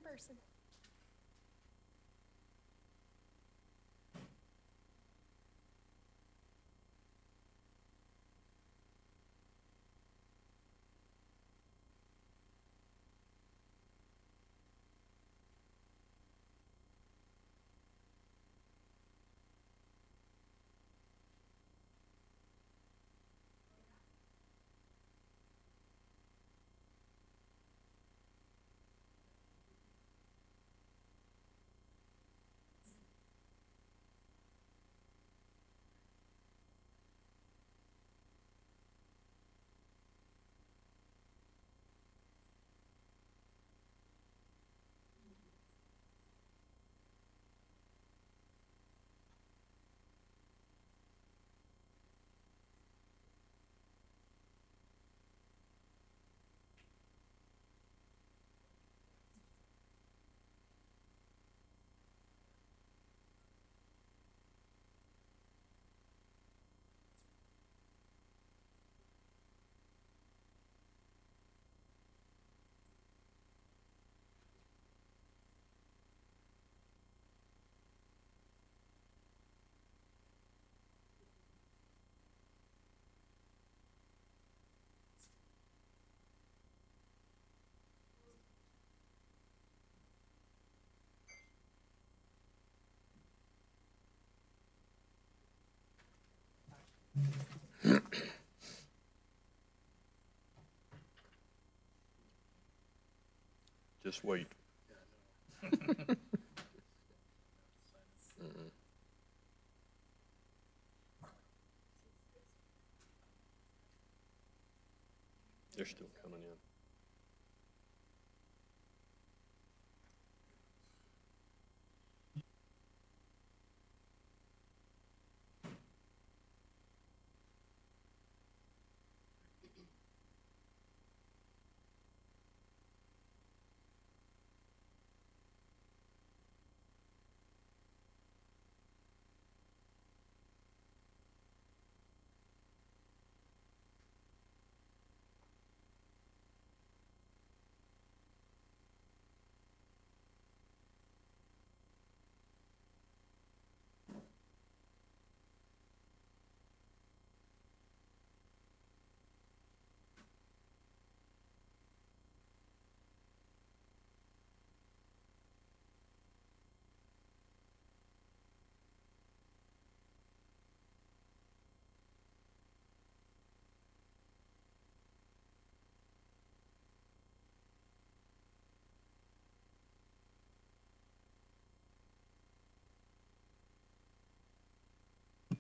in person. Just wait. They're still coming in.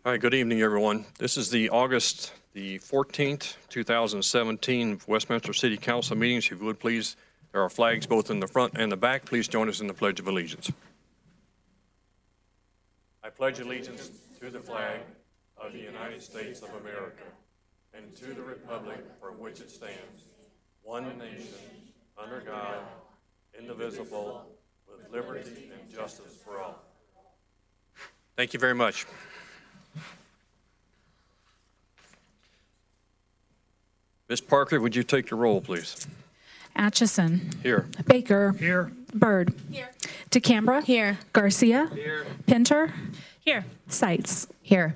All right, good evening, everyone. This is the August the 14th, 2017 Westminster City Council meetings. If you would please, there are flags both in the front and the back. Please join us in the Pledge of Allegiance. I pledge allegiance to the flag of the United States of America and to the republic for which it stands, one nation, under God, indivisible, with liberty and justice for all. Thank you very much. Ms. Parker, would you take the roll, please? Atchison. Here. Baker. Here. Bird. Here. DeCambra. Here. Garcia. Here. Pinter. Here. Seitz. Here.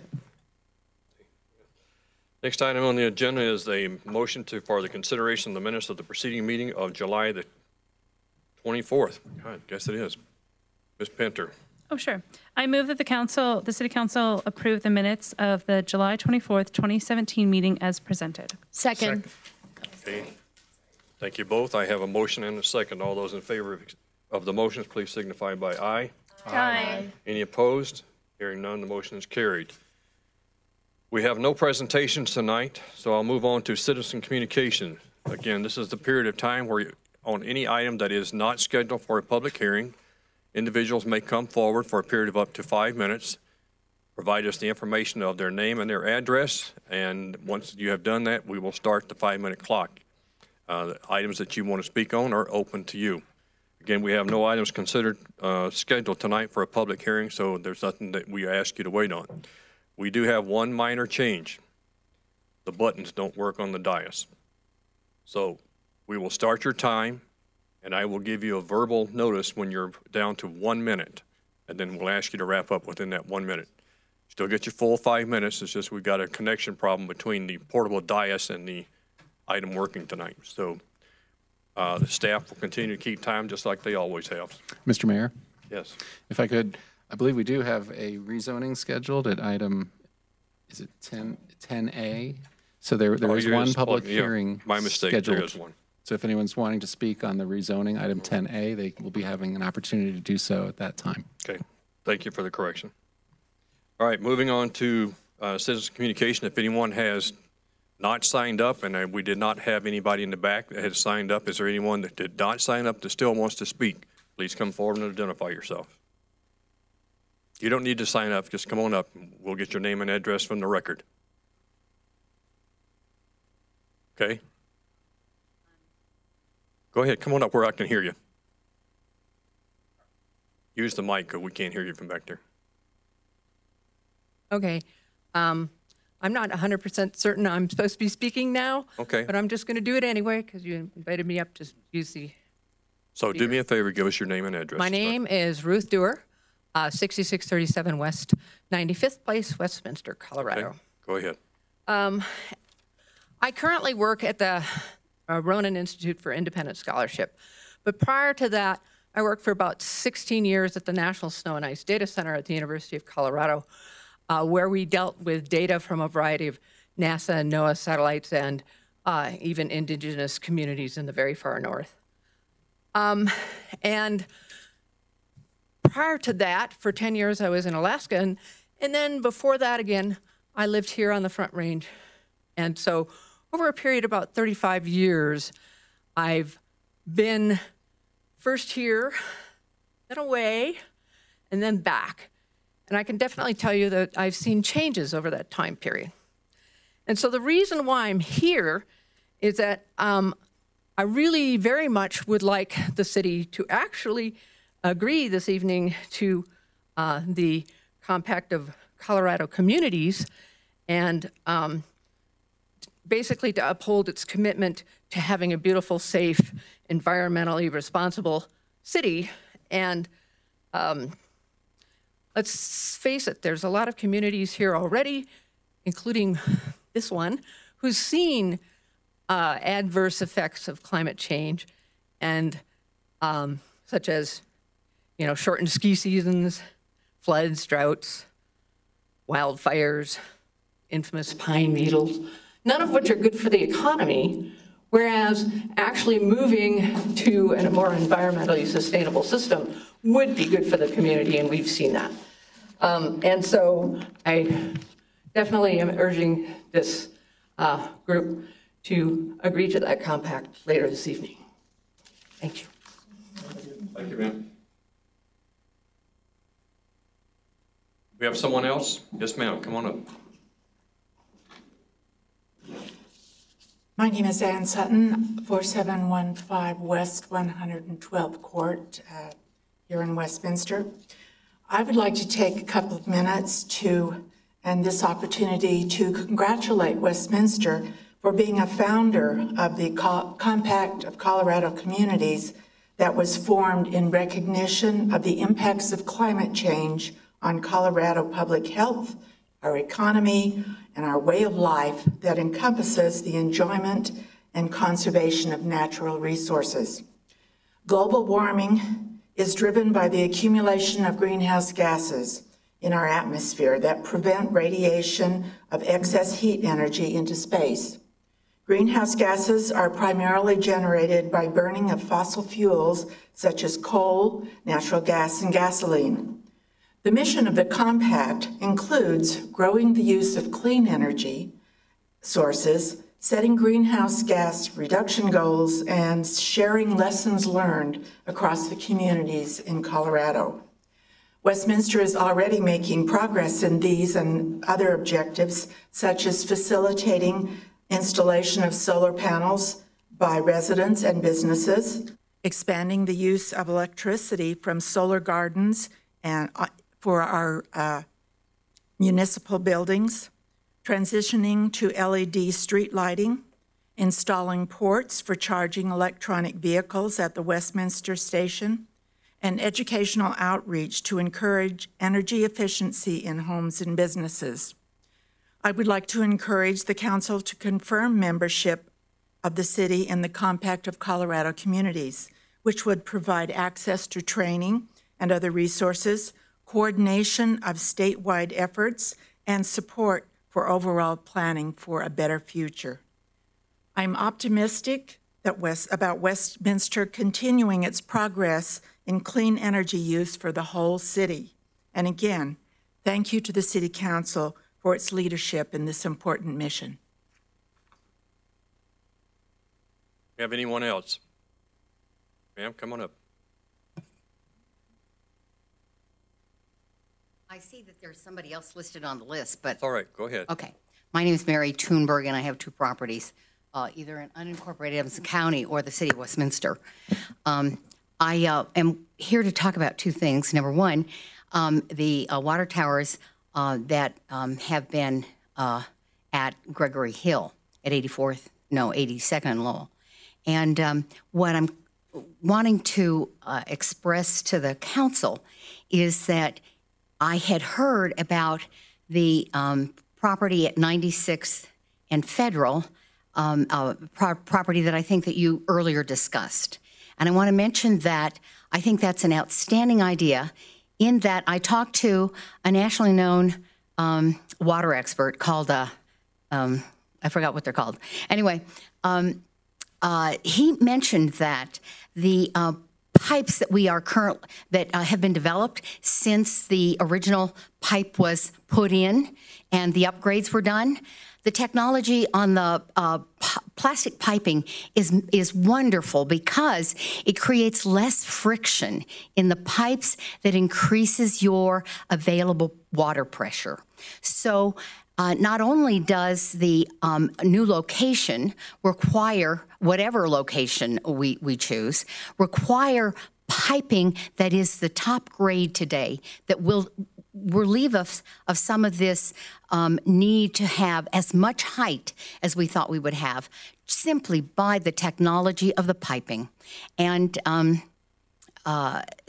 Next item on the agenda is a motion for the consideration of the minutes of the preceding meeting of July the 24th. I guess it is. Ms. Pinter. Oh, sure. I move that the City Council approve the minutes of the July 24th, 2017 meeting as presented. Second. Okay. Thank you both. I have a motion and a second. All those in favor of the motions, please signify by aye. Aye. Any opposed? Hearing none, the motion is carried. We have no presentations tonight, so I'll move on to citizen communication. Again, this is the period of time where on any item that is not scheduled for a public hearing, individuals may come forward for a period of up to 5 minutes, provide us the information of their name and their address, and once you have done that, we will start the 5-minute clock. The items that you want to speak on are open to you. Again, we have no items considered scheduled tonight for a public hearing, so there's nothing that we ask you to wait on. We do have one minor change. The buttons don't work on the dais. So we will start your time, and I will give you a verbal notice when you're down to 1 minute, and then we'll ask you to wrap up within that 1 minute. Still get your full 5 minutes. It's just we've got a connection problem between the portable dais and the item working tonight. So the staff will continue to keep time just like they always have. Mr. Mayor, Yes. if I could, I believe we do have a rezoning scheduled at item, is it 10A? So there is one public hearing My mistake. scheduled. There is one. So if anyone's wanting to speak on the rezoning, item 10A, they will be having an opportunity to do so at that time. Okay. Thank you for the correction. All right, moving on to citizen communication. If anyone has not signed up, and we did not have anybody in the back that had signed up, is there anyone that did not sign up that still wants to speak? Please come forward and identify yourself. You don't need to sign up. Just come on up. We'll get your name and address from the record. Okay? Go ahead. Come on up where I can hear you. Use the mic because we can't hear you from back there. Okay. I'm not 100% certain I'm supposed to be speaking now. Okay. But I'm just going to do it anyway because you invited me up to use the. So do me a favor. Give us your name and address. My name is Ruth Dewar, 6637 West 95th Place, Westminster, Colorado. Okay. Go ahead. I currently work at the Ronan Institute for Independent Scholarship. But prior to that, I worked for about 16 years at the National Snow and Ice Data Center at the University of Colorado, where we dealt with data from a variety of NASA and NOAA satellites and even indigenous communities in the very far north. And prior to that, for 10 years, I was in Alaska. And then before that, again, I lived here on the Front Range. And so over a period of about 35 years, I've been first here, then away, and then back. And I can definitely tell you that I've seen changes over that time period. And so the reason why I'm here is that I really very much would like the city to actually agree this evening to the Compact of Colorado Communities and basically to uphold its commitment to having a beautiful, safe, environmentally responsible city. And let's face it, there's a lot of communities here already, including this one, who's seen adverse effects of climate change, and such as, shortened ski seasons, floods, droughts, wildfires, infamous pine beetles, none of which are good for the economy, whereas actually moving to a more environmentally sustainable system would be good for the community, and we've seen that. And so I definitely am urging this group to agree to that compact later this evening. Thank you. Thank you, ma'am. We have someone else? Yes, ma'am. Come on up. My name is Ann Sutton, 4715 West 112th Court here in Westminster. I would like to take a couple of minutes and this opportunity to congratulate Westminster for being a founder of the Compact of Colorado Communities that was formed in recognition of the impacts of climate change on Colorado public health, our economy, and our way of life that encompasses the enjoyment and conservation of natural resources. Global warming is driven by the accumulation of greenhouse gases in our atmosphere that prevent radiation of excess heat energy into space. Greenhouse gases are primarily generated by burning of fossil fuels such as coal, natural gas, and gasoline. The mission of the Compact includes growing the use of clean energy sources, setting greenhouse gas reduction goals, and sharing lessons learned across the communities in Colorado. Westminster is already making progress in these and other objectives, such as facilitating installation of solar panels by residents and businesses, expanding the use of electricity from solar gardens and for our municipal buildings, transitioning to LED street lighting, installing ports for charging electronic vehicles at the Westminster station, and educational outreach to encourage energy efficiency in homes and businesses. I would like to encourage the council to confirm membership of the city in the Compact of Colorado Communities, which would provide access to training and other resources, coordination of statewide efforts, and support for overall planning for a better future. I'm optimistic about Westminster continuing its progress in clean energy use for the whole city. And again, thank you to the City Council for its leadership in this important mission. You have anyone else? Ma'am, come on up. I see that there's somebody else listed on the list, but, All right, go ahead. okay. My name is Mary Thunberg, and I have two properties, either in unincorporated Evanston County or the city of Westminster. I am here to talk about two things. Number one, the water towers that have been at Gregory Hill at 82nd and Lowell. And what I'm wanting to express to the council is that I had heard about the property at 96th and Federal, property that I think that you earlier discussed. And I want to mention that I think that's an outstanding idea in that I talked to a nationally known water expert called, I forgot what they're called. Anyway, he mentioned that the pipes that we are that have been developed since the original pipe was put in and the upgrades were done, the technology on the plastic piping is wonderful because it creates less friction in the pipes that increases your available water pressure. So not only does the new location require, whatever location we choose, require piping that is the top grade today that will relieve us of some of this need to have as much height as we thought we would have simply by the technology of the piping. And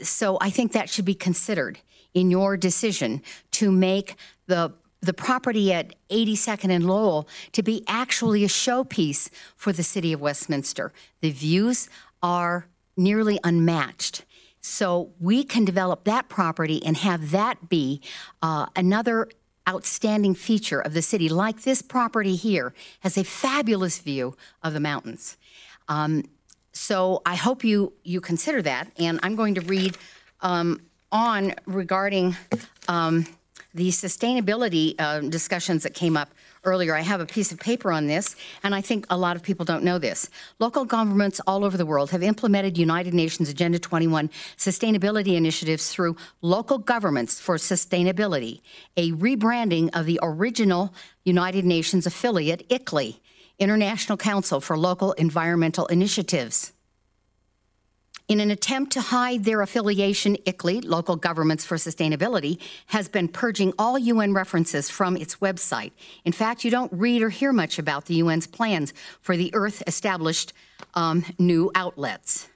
so I think that should be considered in your decision to make the property at 82nd and Lowell to be actually a showpiece for the city of Westminster. The views are nearly unmatched. So we can develop that property and have that be another outstanding feature of the city, like this property here has a fabulous view of the mountains. So I hope you consider that, and I'm going to read on regarding the sustainability discussions that came up earlier. I have a piece of paper on this, and I think a lot of people don't know this. Local governments all over the world have implemented United Nations Agenda 21 sustainability initiatives through Local Governments for Sustainability, a rebranding of the original United Nations affiliate, ICLEI, International Council for Local Environmental Initiatives. In an attempt to hide their affiliation, ICLEI, Local Governments for Sustainability, has been purging all UN references from its website. In fact, you don't read or hear much about the UN's plans for the Earth-established new outlets.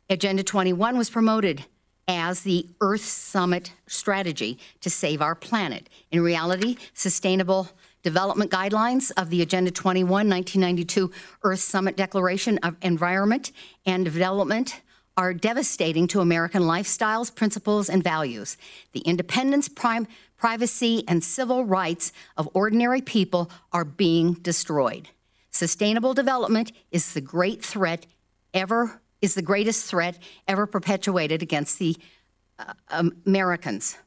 Agenda 21 was promoted as the Earth Summit strategy to save our planet. In reality, Sustainable Development Guidelines of the Agenda 21 1992 Earth Summit Declaration of Environment and Development are devastating to American lifestyles, principles, and values. The independence, privacy, and civil rights of ordinary people are being destroyed. Sustainable development is the greatest threat ever perpetuated against the Americans.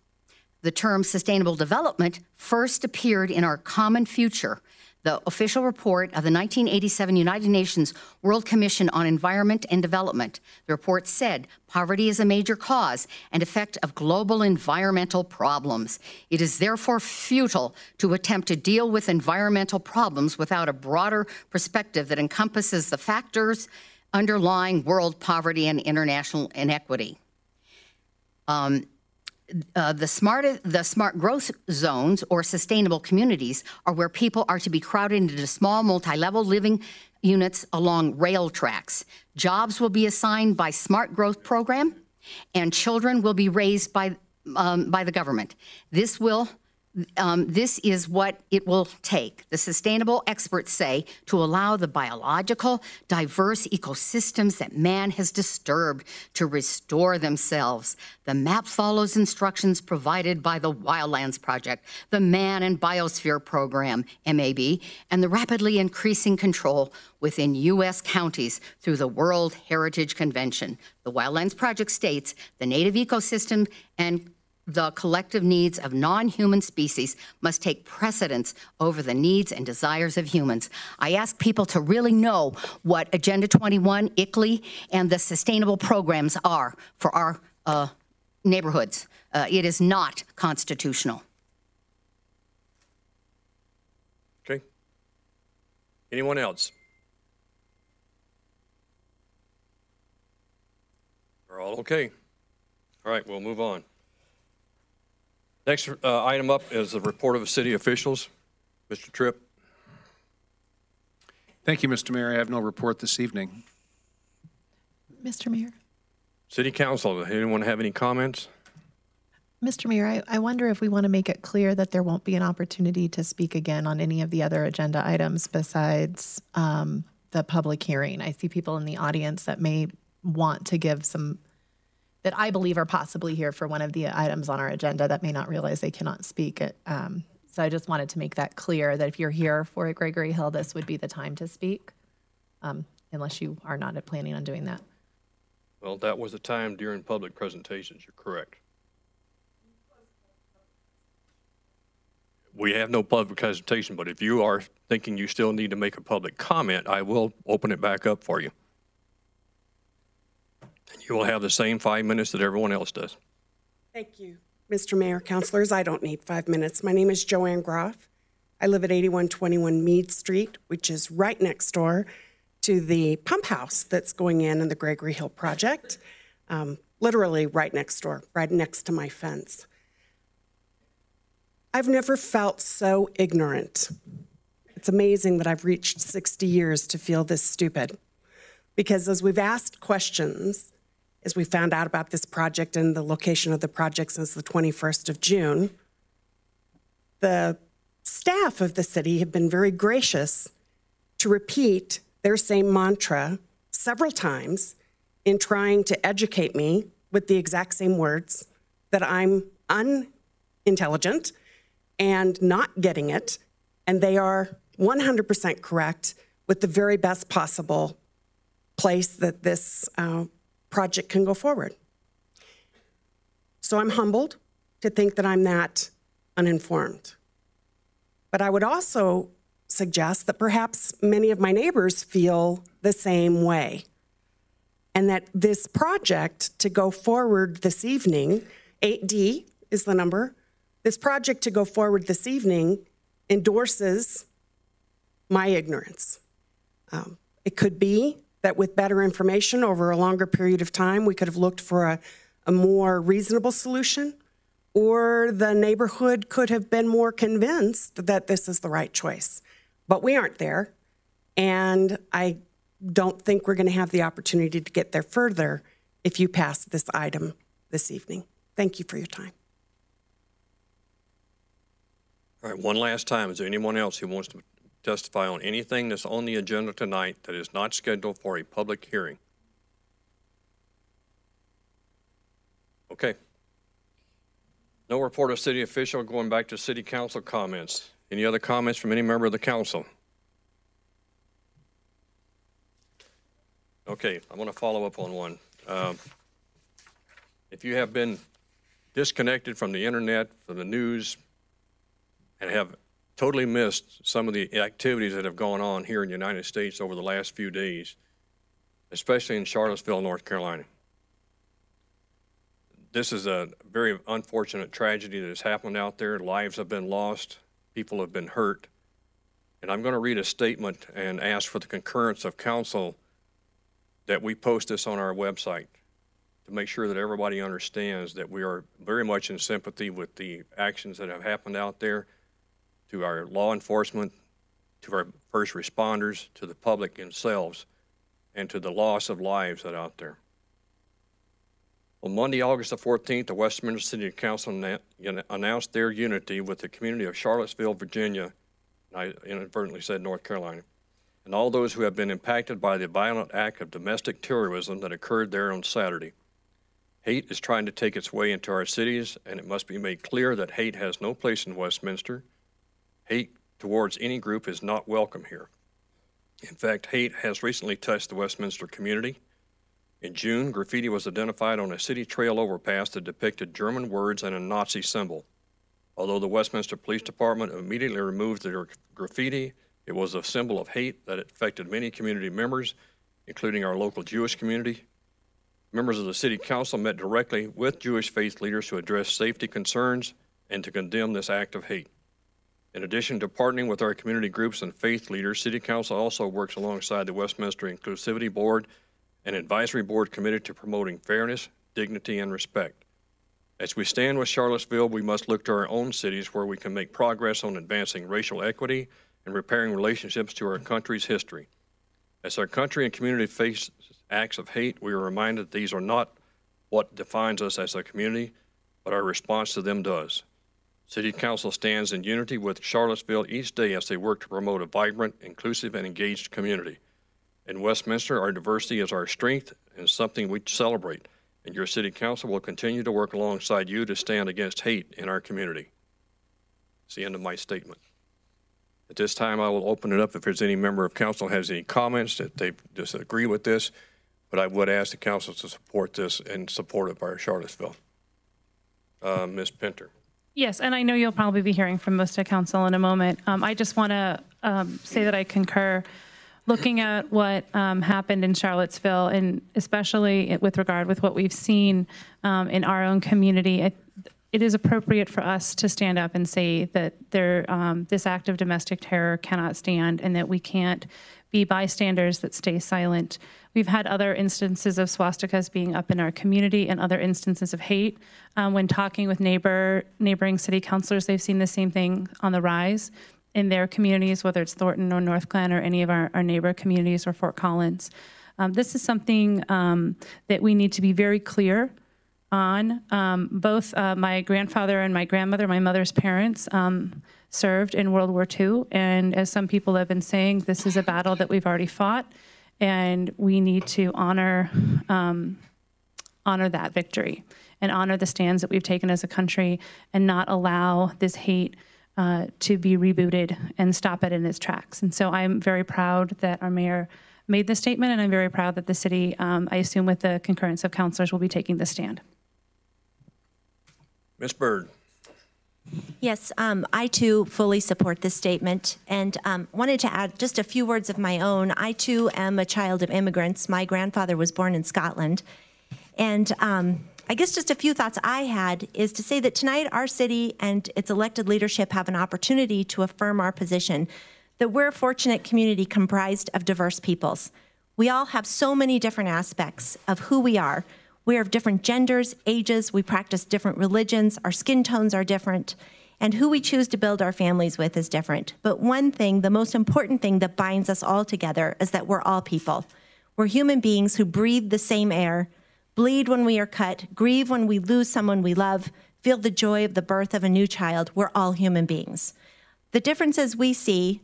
The term sustainable development first appeared in our Common Future, the official report of the 1987 United Nations World Commission on Environment and Development. The report said, poverty is a major cause and effect of global environmental problems. It is therefore futile to attempt to deal with environmental problems without a broader perspective that encompasses the factors underlying world poverty and international inequity. the smart growth zones or sustainable communities are where people are to be crowded into the multi-level living units along rail tracks. Jobs will be assigned by smart growth program, and children will be raised by the government. This is what it will take, the sustainable experts say, to allow the biological, diverse ecosystems that man has disturbed to restore themselves. The map follows instructions provided by the Wildlands Project, the Man and Biosphere Program, MAB, and the rapidly increasing control within U.S. counties through the World Heritage Convention. The Wildlands Project states the native ecosystem and the collective needs of non-human species must take precedence over the needs and desires of humans. I ask people to really know what Agenda 21, ICLEI, and the sustainable programs are for our neighborhoods. It is not constitutional. Okay. Anyone else? We're all okay. All right, we'll move on. Next item up is the report of city officials. Mr. Tripp. Thank you, Mr. Mayor. I have no report this evening. Mr. Mayor. City Council, anyone have any comments? Mr. Mayor, I wonder if we want to make it clear that there won't be an opportunity to speak again on any of the other agenda items besides the public hearing. I see people in the audience that may want to give some that I believe are possibly here for one of the items on our agenda that may not realize they cannot speak. So I just wanted to make that clear that if you're here for a Gregory Hill, this would be the time to speak, unless you are not planning on doing that. Well, that was the time during public presentations. You're correct. We have no public presentation, but if you are thinking you still need to make a public comment, I will open it back up for you. You will have the same 5 minutes that everyone else does. Thank you, Mr. Mayor, councilors. I don't need 5 minutes. My name is Joanne Groff. I live at 8121 Meade Street, which is right next door to the pump house that's going in the Gregory Hill project. Literally right next door, right next to my fence. I've never felt so ignorant. It's amazing that I've reached 60 years to feel this stupid. Because as we've asked questions, as we found out about this project and the location of the project since the 21st of June, the staff of the city have been very gracious to repeat their same mantra several times in trying to educate me with the exact same words that I'm unintelligent and not getting it, and they are 100% correct with the very best possible place that this project can go forward. So I'm humbled to think that I'm that uninformed. But I would also suggest that perhaps many of my neighbors feel the same way, and that this project to go forward this evening, 8D is the number, this project to go forward this evening endorses my ignorance. It could be that with better information over a longer period of time, we could have looked for a more reasonable solution, or the neighborhood could have been more convinced that this is the right choice. But we aren't there, and I don't think we're going to have the opportunity to get there further if you pass this item this evening. Thank you for your time. All right, one last time. Is there anyone else who wants to testify on anything that's on the agenda tonight that is not scheduled for a public hearing? Okay. No report of city official. Going back to city council comments. Any other comments from any member of the council? Okay, I'm going to follow up on one. If you have been disconnected from the internet, from the news, and have totally missed some of the activities that have gone on here in the United States over the last few days, especially in Charlottesville, North Carolina. This is a very unfortunate tragedy that has happened out there. Lives have been lost. People have been hurt. And I'm going to read a statement and ask for the concurrence of council that we post this on our website to make sure that everybody understands that we are very much in sympathy with the actions that have happened out there, to our law enforcement, to our first responders, to the public themselves, and to the loss of lives that are out there. On Monday, August the 14th, the Westminster City Council announced their unity with the community of Charlottesville, Virginia, and I inadvertently said North Carolina, and all those who have been impacted by the violent act of domestic terrorism that occurred there on Saturday. Hate is trying to take its way into our cities, and it must be made clear that hate has no place in Westminster. Hate towards any group is not welcome here. In fact, hate has recently touched the Westminster community. In June, graffiti was identified on a city trail overpass that depicted German words and a Nazi symbol. Although the Westminster Police Department immediately removed the graffiti, it was a symbol of hate that affected many community members, including our local Jewish community. Members of the City Council met directly with Jewish faith leaders to address safety concerns and to condemn this act of hate. In addition to partnering with our community groups and faith leaders, City Council also works alongside the Westminster Inclusivity Board, an advisory board committed to promoting fairness, dignity, and respect. As we stand with Charlottesville, we must look to our own cities where we can make progress on advancing racial equity and repairing relationships to our country's history. As our country and community face acts of hate, we are reminded that these are not what defines us as a community, but our response to them does. City Council stands in unity with Charlottesville each day as they work to promote a vibrant, inclusive, and engaged community. In Westminster, our diversity is our strength and something we celebrate, and your City Council will continue to work alongside you to stand against hate in our community. It's the end of my statement. At this time, I will open it up if there's any member of council has any comments that they disagree with this, but I would ask the council to support this and support it by Charlottesville. Ms. Pinter. Yes, and I know you'll probably be hearing from most of council in a moment. I just want to say that I concur. Looking at what happened in Charlottesville, and especially with regard with what we've seen in our own community, it is appropriate for us to stand up and say that this act of domestic terror cannot stand, and that we can't be bystanders that stay silent. We've had other instances of swastikas being up in our community and other instances of hate. When talking with neighboring city councilors, they've seen the same thing on the rise in their communities, whether it's Thornton or North Glen or any of our neighbor communities or Fort Collins. This is something that we need to be very clear on. Both my grandfather and my grandmother, my mother's parents, served in World War II. And as some people have been saying, this is a battle that we've already fought, and we need to honor that victory and honor the stands that we've taken as a country and not allow this hate to be rebooted and stop it in its tracks. And so I'm very proud that our mayor made this statement, and I'm very proud that the city, I assume with the concurrence of councilors, will be taking this stand. Ms. Byrd. Yes, I too fully support this statement, and wanted to add just a few words of my own. I too am a child of immigrants. My grandfather was born in Scotland, and I guess just a few thoughts I had is to say that tonight our city and its elected leadership have an opportunity to affirm our position that we're a fortunate community comprised of diverse peoples. We all have so many different aspects of who we are. We are of different genders, ages, we practice different religions, our skin tones are different, and who we choose to build our families with is different. But one thing, the most important thing that binds us all together is that we're all people. We're human beings who breathe the same air, bleed when we are cut, grieve when we lose someone we love, feel the joy of the birth of a new child. We're all human beings. The differences we see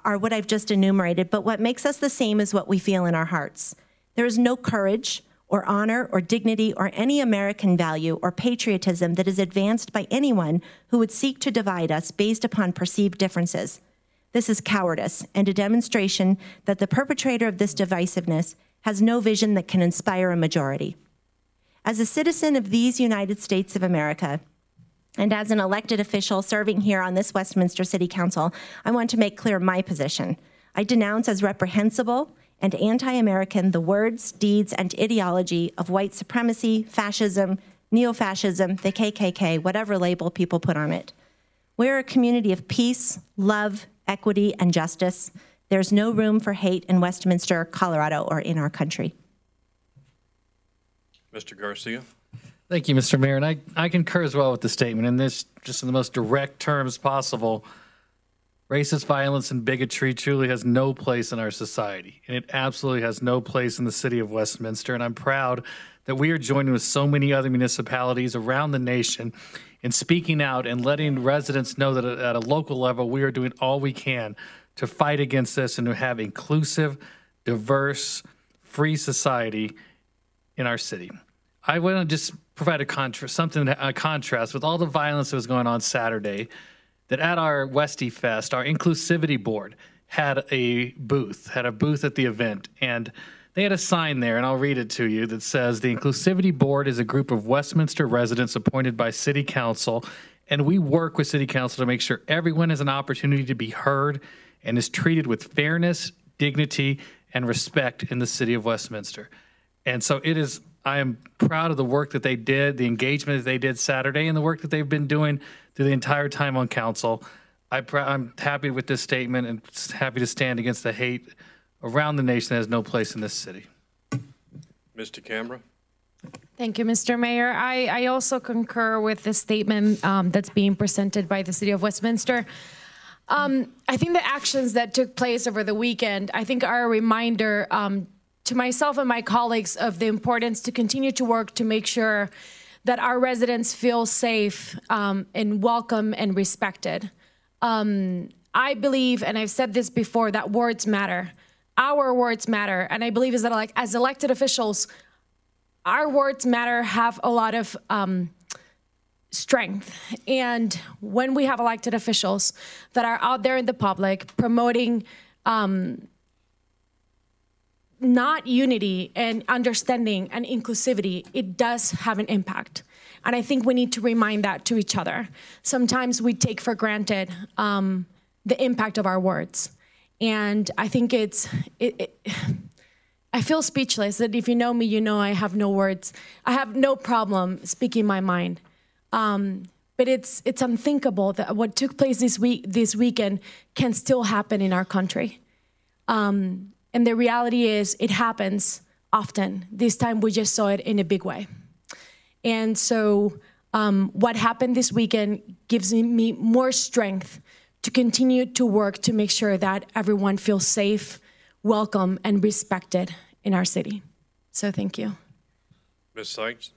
are what I've just enumerated, but what makes us the same is what we feel in our hearts. There is no courage or honor or dignity or any American value or patriotism that is advanced by anyone who would seek to divide us based upon perceived differences. This is cowardice and a demonstration that the perpetrator of this divisiveness has no vision that can inspire a majority. As a citizen of these United States of America, and as an elected official serving here on this Westminster City Council, I want to make clear my position. I denounce as reprehensible and anti-American the words, deeds, and ideology of white supremacy, fascism, neo-fascism, the KKK, whatever label people put on it. We're a community of peace, love, equity, and justice. There's no room for hate in Westminster, Colorado, or in our country. Mr. Garcia. Thank you, Mr. Mayor. And I concur as well with the statement, and this just in the most direct terms possible. Racist violence and bigotry truly has no place in our society, and it absolutely has no place in the city of Westminster. And I'm proud that we are joining with so many other municipalities around the nation in speaking out and letting residents know that at a local level, we are doing all we can to fight against this and to have inclusive, diverse, free society in our city. I want to just provide a contrast with all the violence that was going on Saturday, that at our Westie Fest, our inclusivity board had a booth at the event, and they had a sign there, and I'll read it to you, that says, "The Inclusivity Board is a group of Westminster residents appointed by City Council, and we work with City Council to make sure everyone has an opportunity to be heard and is treated with fairness, dignity, and respect in the city of Westminster." And so I am proud of the work that they did, the engagement that they did Saturday, and the work that they've been doing through the entire time on council. I'm happy with this statement and happy to stand against the hate around the nation that has no place in this city. Mr. Canberra. Thank you, Mr. Mayor. I also concur with the statement that's being presented by the City of Westminster. I think the actions that took place over the weekend, I think are a reminder to myself and my colleagues of the importance to continue to work to make sure that our residents feel safe and welcome and respected. I believe, and I've said this before, that words matter. Our words matter. And I believe is that, like, as elected officials, our words matter, have a lot of strength. And when we have elected officials that are out there in the public promoting not unity and understanding and inclusivity, it does have an impact. And I think we need to remind that to each other. Sometimes we take for granted the impact of our words. And I think I feel speechless. That if you know me, you know I have no words. I have no problem speaking my mind. But it's unthinkable that what took place this weekend can still happen in our country. And the reality is it happens often. This time we just saw it in a big way. And so what happened this weekend gives me more strength to continue to work to make sure that everyone feels safe, welcome, and respected in our city. So thank you. Ms. Sykes.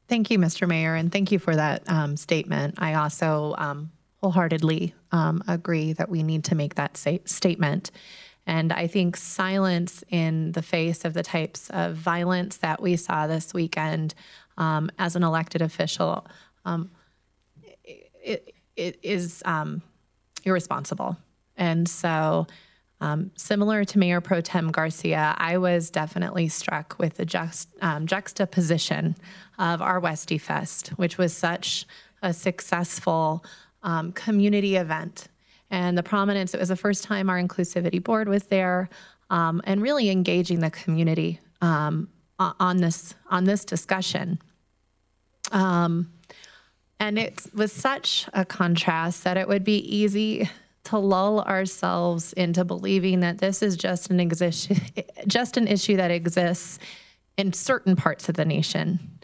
Thank you, Mr. Mayor, and thank you for that statement. I also wholeheartedly agree that we need to make that statement. And I think silence in the face of the types of violence that we saw this weekend as an elected official, it is irresponsible. And so similar to Mayor Pro Tem Garcia, I was definitely struck with the juxtaposition of our Westie Fest, which was such a successful community event. And the prominence, it was the first time our inclusivity board was there, and really engaging the community on this discussion. And it was such a contrast that it would be easy to lull ourselves into believing that this is just an issue that exists in certain parts of the nation.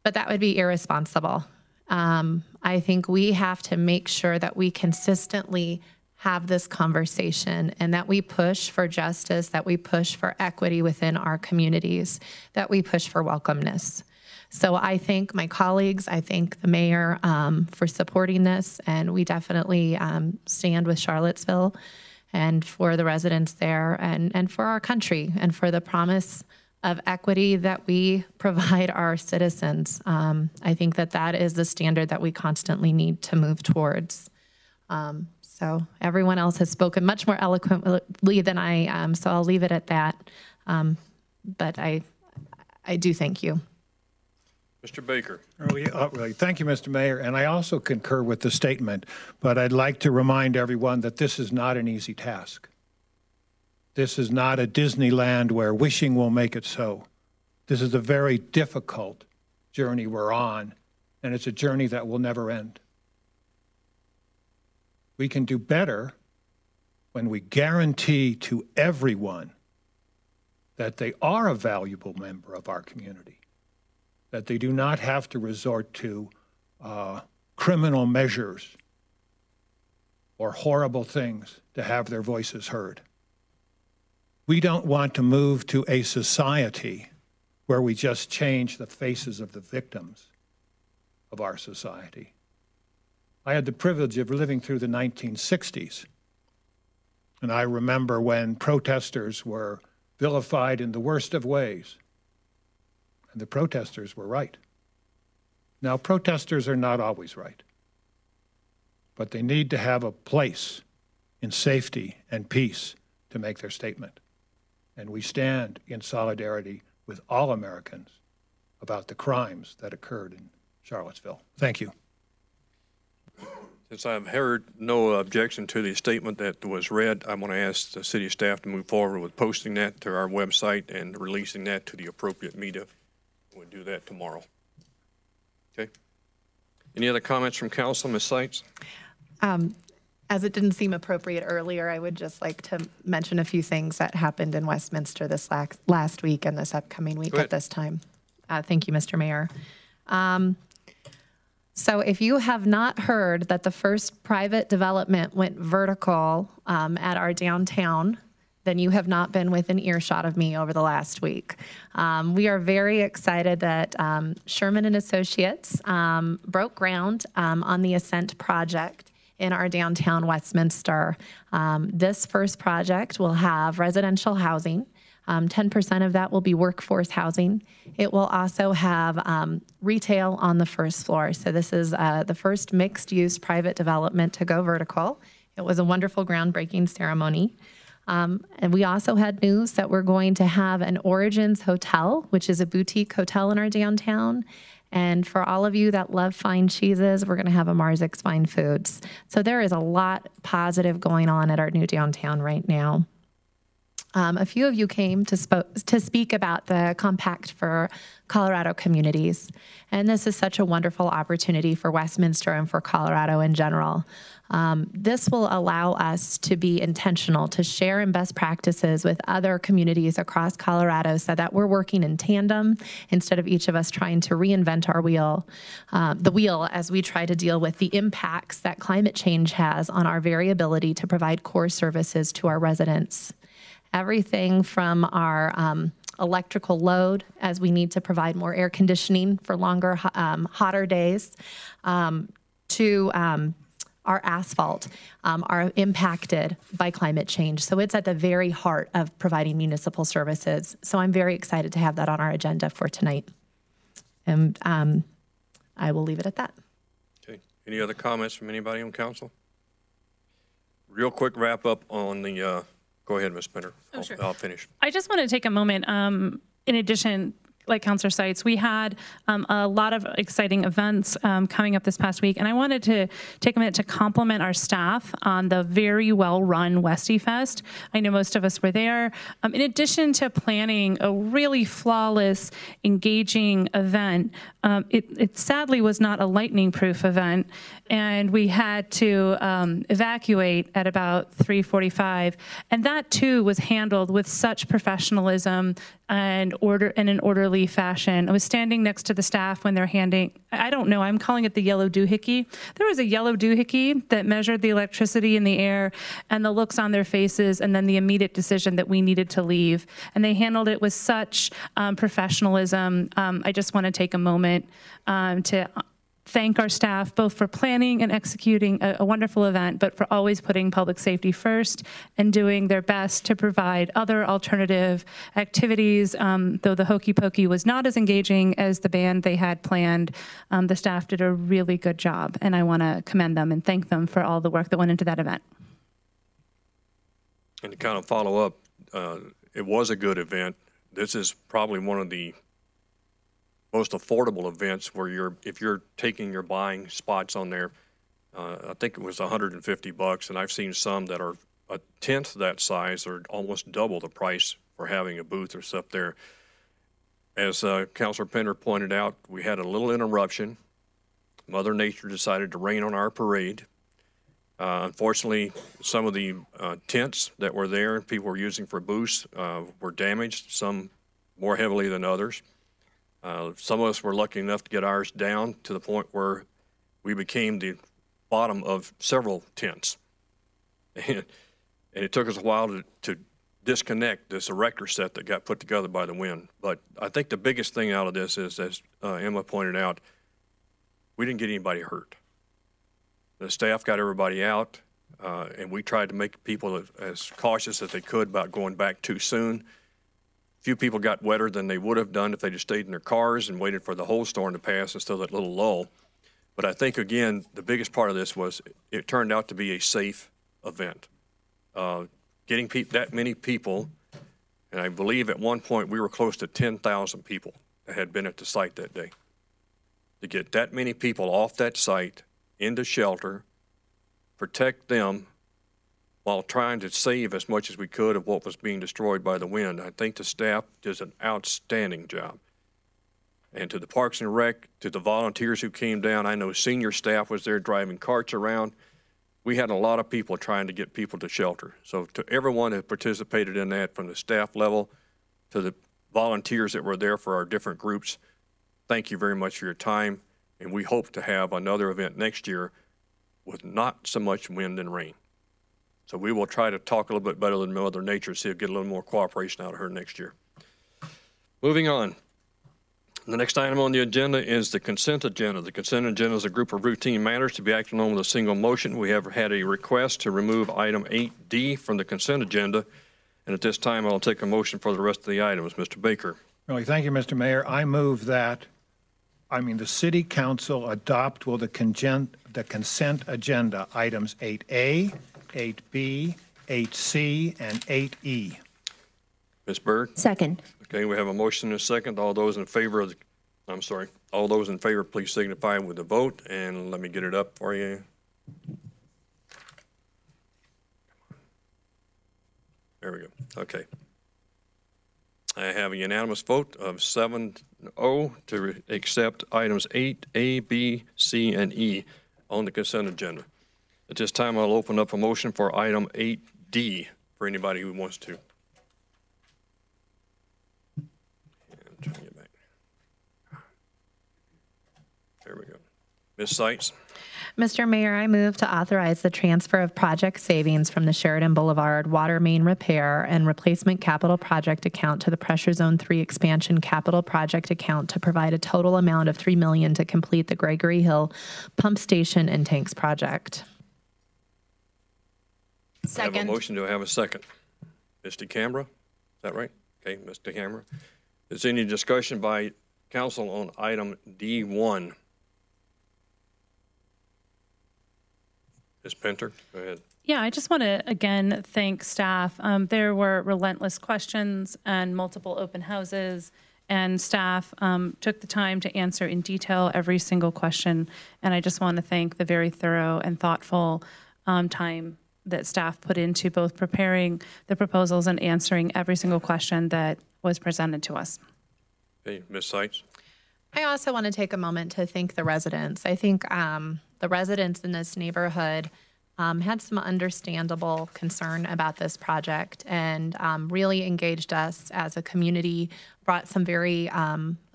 But that would be irresponsible. I think we have to make sure that we consistently have this conversation and that we push for justice, that we push for equity within our communities, that we push for welcomeness. So I thank my colleagues, I thank the mayor for supporting this, and we definitely stand with Charlottesville and for the residents there and for our country and for the promise of equity that we provide our citizens. I think that is the standard that we constantly need to move towards. So everyone else has spoken much more eloquently than I am, so I'll leave it at that. But I do thank you. Mr. Baker. Thank you, Mr. Mayor. And I also concur with the statement, but I'd like to remind everyone that this is not an easy task. This is not a Disneyland where wishing will make it so. This is a very difficult journey we're on, and it's a journey that will never end. We can do better when we guarantee to everyone that they are a valuable member of our community, that they do not have to resort to criminal measures or horrible things to have their voices heard. We don't want to move to a society where we just change the faces of the victims of our society. I had the privilege of living through the 1960s, and I remember when protesters were vilified in the worst of ways, and the protesters were right. Now, protesters are not always right, but they need to have a place in safety and peace to make their statement. And we stand in solidarity with all Americans about the crimes that occurred in Charlottesville. Thank you. Since I've heard no objection to the statement that was read, I'm going to ask the city staff to move forward with posting that to our website and releasing that to the appropriate media. We'll do that tomorrow. Okay. Any other comments from council, Ms. Seitz? As it didn't seem appropriate earlier, I would just like to mention a few things that happened in Westminster this last week and this upcoming week at this time. Thank you, Mr. Mayor. So if you have not heard that the first private development went vertical at our downtown, then you have not been within earshot of me over the last week. We are very excited that Sherman and Associates broke ground on the Ascent project in our downtown Westminster. This first project will have residential housing. 10% of that will be workforce housing. It will also have retail on the first floor. So this is the first mixed-use private development to go vertical. It was a wonderful groundbreaking ceremony. And we also had news that we're going to have an Origins Hotel, which is a boutique hotel in our downtown. And for all of you that love fine cheeses, we're going to have a Marzix Fine Foods. So there is a lot positive going on at our new downtown right now. A few of you came to speak about the Compact for Colorado Communities. And this is such a wonderful opportunity for Westminster and for Colorado in general. This will allow us to be intentional, to share in best practices with other communities across Colorado so that we're working in tandem instead of each of us trying to reinvent our wheel, the wheel as we try to deal with the impacts that climate change has on our very ability to provide core services to our residents. Everything from our electrical load, as we need to provide more air conditioning for longer, hotter days, to our asphalt are impacted by climate change. So it's at the very heart of providing municipal services. So I'm very excited to have that on our agenda for tonight. And I will leave it at that. Okay. Any other comments from anybody on council? Real quick wrap up on the, go ahead, Ms. Spinner. Sure. I'll finish. I just want to take a moment. In addition, like Councilor Seitz, we had a lot of exciting events coming up this past week, and I wanted to take a minute to compliment our staff on the very well-run Westie Fest. I know most of us were there. In addition to planning a really flawless, engaging event, it sadly was not a lightning-proof event, and we had to evacuate at about 3:45, and that too was handled with such professionalism and in an orderly fashion. I was standing next to the staff when they're handing, I don't know, I'm calling it the yellow doohickey. There was a yellow doohickey that measured the electricity in the air and the looks on their faces and then the immediate decision that we needed to leave. And they handled it with such professionalism. I just want to take a moment to thank our staff both for planning and executing a wonderful event, but for always putting public safety first and doing their best to provide other alternative activities. Though the Hokey Pokey was not as engaging as the band they had planned, the staff did a really good job, and I want to commend them and thank them for all the work that went into that event. And to kind of follow up, it was a good event. This is probably one of the most affordable events where if you're taking your buying spots on there, I think it was $150, and I've seen some that are a tenth that size or almost double the price for having a booth or stuff there. As Councilor Pender pointed out, we had a little interruption. Mother Nature decided to rain on our parade. Unfortunately, some of the tents that were there and people were using for booths were damaged, some more heavily than others. Some of us were lucky enough to get ours down to the point where we became the bottom of several tents. And it took us a while to disconnect this erector set that got put together by the wind. But I think the biggest thing out of this is, as Emma pointed out, we didn't get anybody hurt. The staff got everybody out, and we tried to make people as cautious as they could about going back too soon. Few people got wetter than they would have done if they just stayed in their cars and waited for the whole storm to pass instead of that little lull. But I think, again, the biggest part of this was it turned out to be a safe event. Getting that many people, and I believe at one point we were close to 10,000 people that had been at the site that day. To get that many people off that site into shelter, protect them, while trying to save as much as we could of what was being destroyed by the wind. I think the staff did an outstanding job. And to the Parks and Rec, to the volunteers who came down, I know senior staff was there driving carts around. We had a lot of people trying to get people to shelter. So to everyone who participated in that, from the staff level to the volunteers that were there for our different groups, thank you very much for your time. And we hope to have another event next year with not so much wind and rain. So we will try to talk a little bit better than Mother Nature, see if we get a little more cooperation out of her next year. Moving on. The next item on the agenda is the consent agenda. The consent agenda is a group of routine matters to be acted on with a single motion. We have had a request to remove item 8D from the consent agenda. And at this time, I'll take a motion for the rest of the items. Mr. Baker. Really, thank you, Mr. Mayor. I move that, the City Council adopt the consent agenda items 8A, 8B, 8C, and 8E. Ms. Byrd? Second. Okay, we have a motion and a second. All those in favor of all those in favor, please signify with a vote, and let me get it up for you. There we go. Okay. I have a unanimous vote of 7-0 to accept items 8A, B, C, and E on the consent agenda. At this time, I'll open up a motion for item 8D for anybody who wants to. And turn it back. There we go. Ms. Seitz. Mr. Mayor, I move to authorize the transfer of project savings from the Sheridan Boulevard water main repair and replacement capital project account to the Pressure Zone 3 expansion capital project account to provide a total amount of $3 million to complete the Gregory Hill pump station and tanks project. Second. I have a motion. Do I have a second? Mr. Canberra? Is that right? Okay, Mr. Canberra. Is there any discussion by council on item D1? Ms. Pinter, go ahead. Yeah, I just want to again thank staff. There were relentless questions and multiple open houses, and staff took the time to answer in detail every single question. And I just want to thank the very thorough and thoughtful time that staff put into both preparing the proposals and answering every single question that was presented to us. Okay, Ms. Seitz. I also want to take a moment to thank the residents. I think the residents in this neighborhood had some understandable concern about this project and really engaged us as a community, brought some very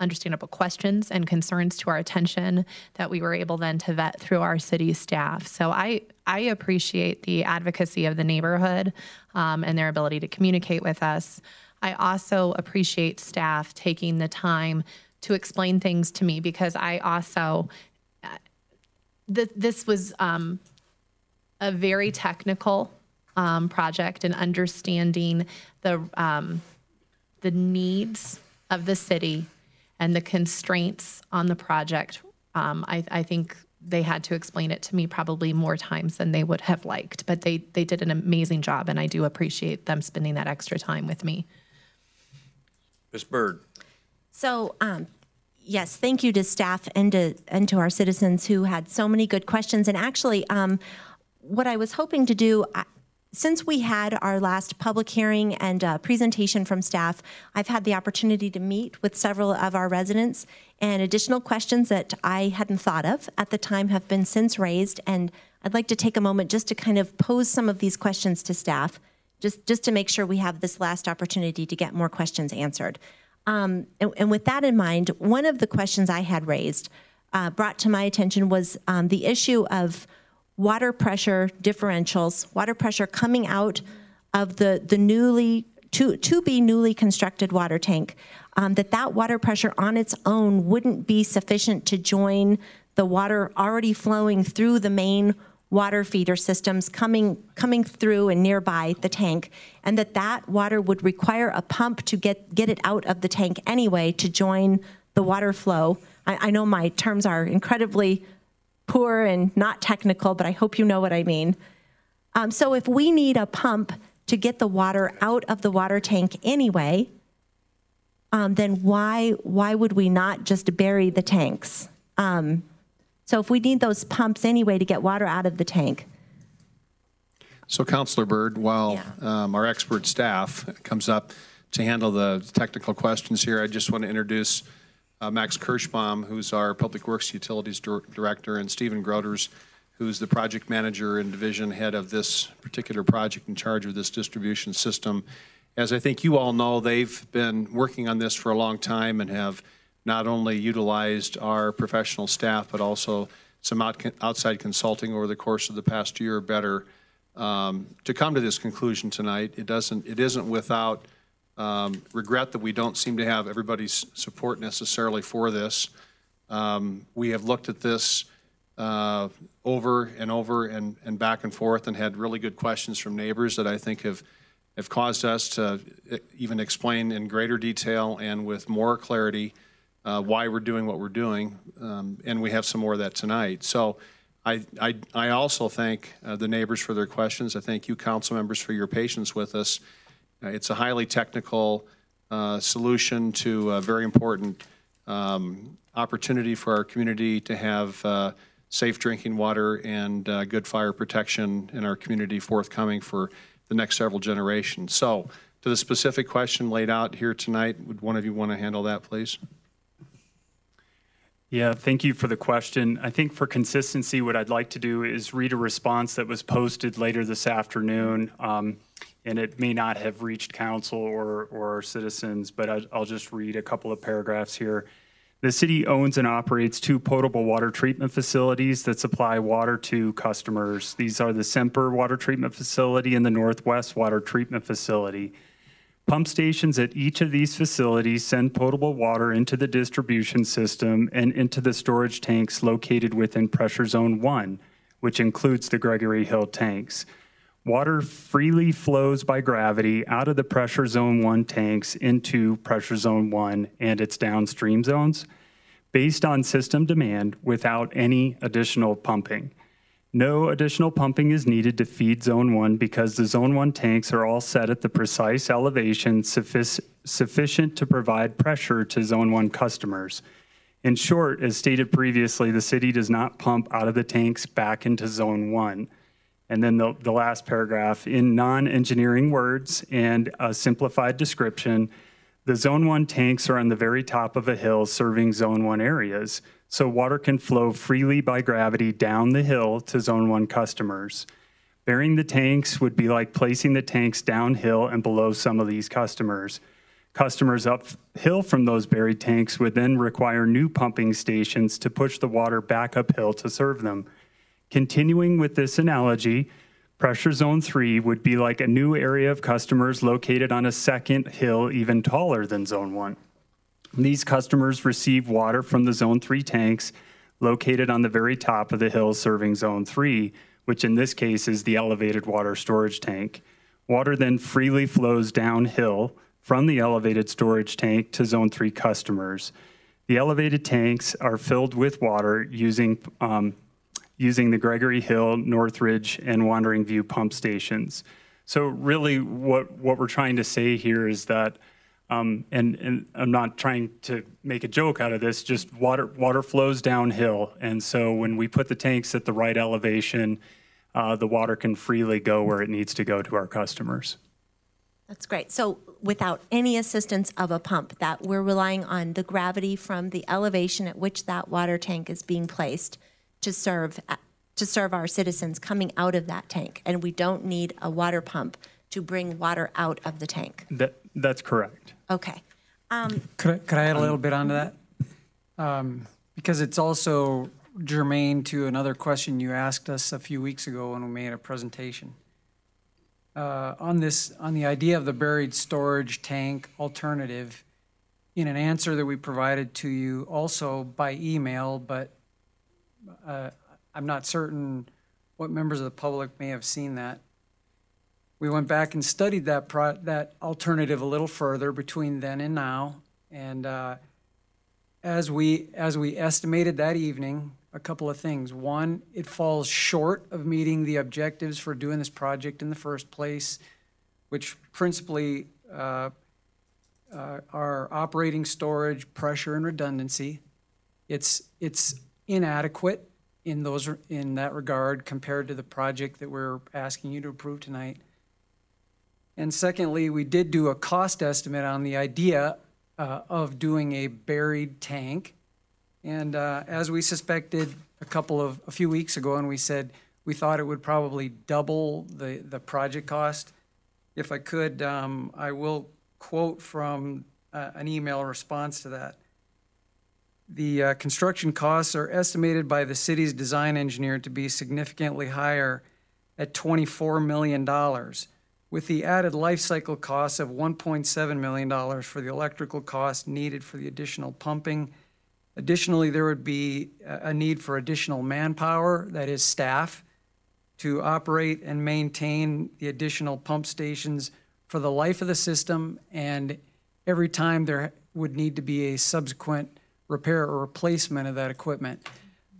understandable questions and concerns to our attention that we were able then to vet through our city staff. So I appreciate the advocacy of the neighborhood and their ability to communicate with us. I also appreciate staff taking the time to explain things to me, because I also, this was a very technical project, and understanding the needs of the city and the constraints on the project. I think they had to explain it to me probably more times than they would have liked, but they did an amazing job, and I do appreciate them spending that extra time with me. Ms. Byrd. So, yes, thank you to staff and to our citizens who had so many good questions. And actually, what I was hoping to do, since we had our last public hearing and presentation from staff, I've had the opportunity to meet with several of our residents, and additional questions that I hadn't thought of at the time have been since raised. And I'd like to take a moment just to kind of pose some of these questions to staff, just to make sure we have this last opportunity to get more questions answered. And with that in mind, one of the questions I had raised, brought to my attention, was the issue of water pressure differentials, water pressure coming out of the newly to be newly constructed water tank, that water pressure on its own wouldn't be sufficient to join the water already flowing through the main water feeder systems coming through and nearby the tank, and that water would require a pump to get it out of the tank anyway to join the water flow. I know my terms are incredibly poor and not technical, but I hope you know what I mean. So if we need a pump to get the water out of the water tank anyway, then why would we not just bury the tanks? So if we need those pumps anyway to get water out of the tank. So Councilor Byrd, while our expert staff comes up to handle the technical questions here, I just want to introduce Max Kirschbaum, who's our Public Works Utilities Director, and Stephen Groders, who's the project manager and division head of this particular project in charge of this distribution system. As I think you all know, they've been working on this for a long time and have not only utilized our professional staff, but also some outside consulting over the course of the past year or better to come to this conclusion tonight. It isn't without regret that we don't seem to have everybody's support necessarily for this. We have looked at this over and back and forth and had really good questions from neighbors that I think have caused us to even explain in greater detail and with more clarity why we're doing what we're doing, and we have some more of that tonight. So I also thank the neighbors for their questions. I thank you, council members, for your patience with us. It's a highly technical solution to a very important opportunity for our community to have safe drinking water and good fire protection in our community forthcoming for the next several generations. So to the specific question laid out here tonight, would one of you want to handle that, please? Yeah, thank you for the question. I think for consistency, what I'd like to do is read a response that was posted later this afternoon, and it may not have reached council or our citizens, but I'll just read a couple of paragraphs here. The city owns and operates 2 potable water treatment facilities that supply water to customers. These are the Semper Water Treatment Facility and the Northwest Water Treatment Facility. Pump stations at each of these facilities send potable water into the distribution system and into the storage tanks located within Pressure Zone 1, which includes the Gregory Hill tanks. Water freely flows by gravity out of the Pressure Zone 1 tanks into Pressure Zone 1 and its downstream zones, based on system demand without any additional pumping. No additional pumping is needed to feed Zone 1 because the Zone 1 tanks are all set at the precise elevation sufficient to provide pressure to Zone 1 customers. In short, as stated previously, the city does not pump out of the tanks back into Zone 1. And then the last paragraph, in non-engineering words and a simplified description, the Zone 1 tanks are on the very top of a hill serving Zone 1 areas, so water can flow freely by gravity down the hill to Zone 1 customers. Burying the tanks would be like placing the tanks downhill and below some of these customers. Customers uphill from those buried tanks would then require new pumping stations to push the water back uphill to serve them. Continuing with this analogy, Pressure Zone 3 would be like a new area of customers located on a second hill even taller than Zone 1. These customers receive water from the Zone 3 tanks located on the very top of the hill serving Zone 3, which in this case is the elevated water storage tank. Water then freely flows downhill from the elevated storage tank to Zone 3 customers. The elevated tanks are filled with water using the Gregory Hill, Northridge, and Wandering View pump stations. So really what we're trying to say here is that and I'm not trying to make a joke out of this, just water flows downhill. And so when we put the tanks at the right elevation, the water can freely go where it needs to go to our customers. That's great. So without any assistance of a pump, that we're relying on the gravity from the elevation at which that water tank is being placed to serve our citizens coming out of that tank. And we don't need a water pump to bring water out of the tank. That's correct. Okay. Could I add a little bit onto that? Because it's also germane to another question you asked us a few weeks ago when we made a presentation. On the idea of the buried storage tank alternative, in an answer that we provided to you also by email, but I'm not certain what members of the public may have seen that. We went back and studied that alternative a little further between then and now, and as we estimated that evening, a couple of things. One, it falls short of meeting the objectives for doing this project in the first place, which principally are operating storage, pressure, and redundancy. It's inadequate in that regard compared to the project that we're asking you to approve tonight. And secondly, we did do a cost estimate on the idea of doing a buried tank. And as we suspected a few weeks ago, and we said we thought it would probably double the project cost. If I could, I will quote from an email response to that. The construction costs are estimated by the city's design engineer to be significantly higher at $24 million, with the added life cycle costs of $1.7 million for the electrical costs needed for the additional pumping. Additionally, there would be a need for additional manpower, that is staff, to operate and maintain the additional pump stations for the life of the system, and every time there would need to be a subsequent repair or replacement of that equipment.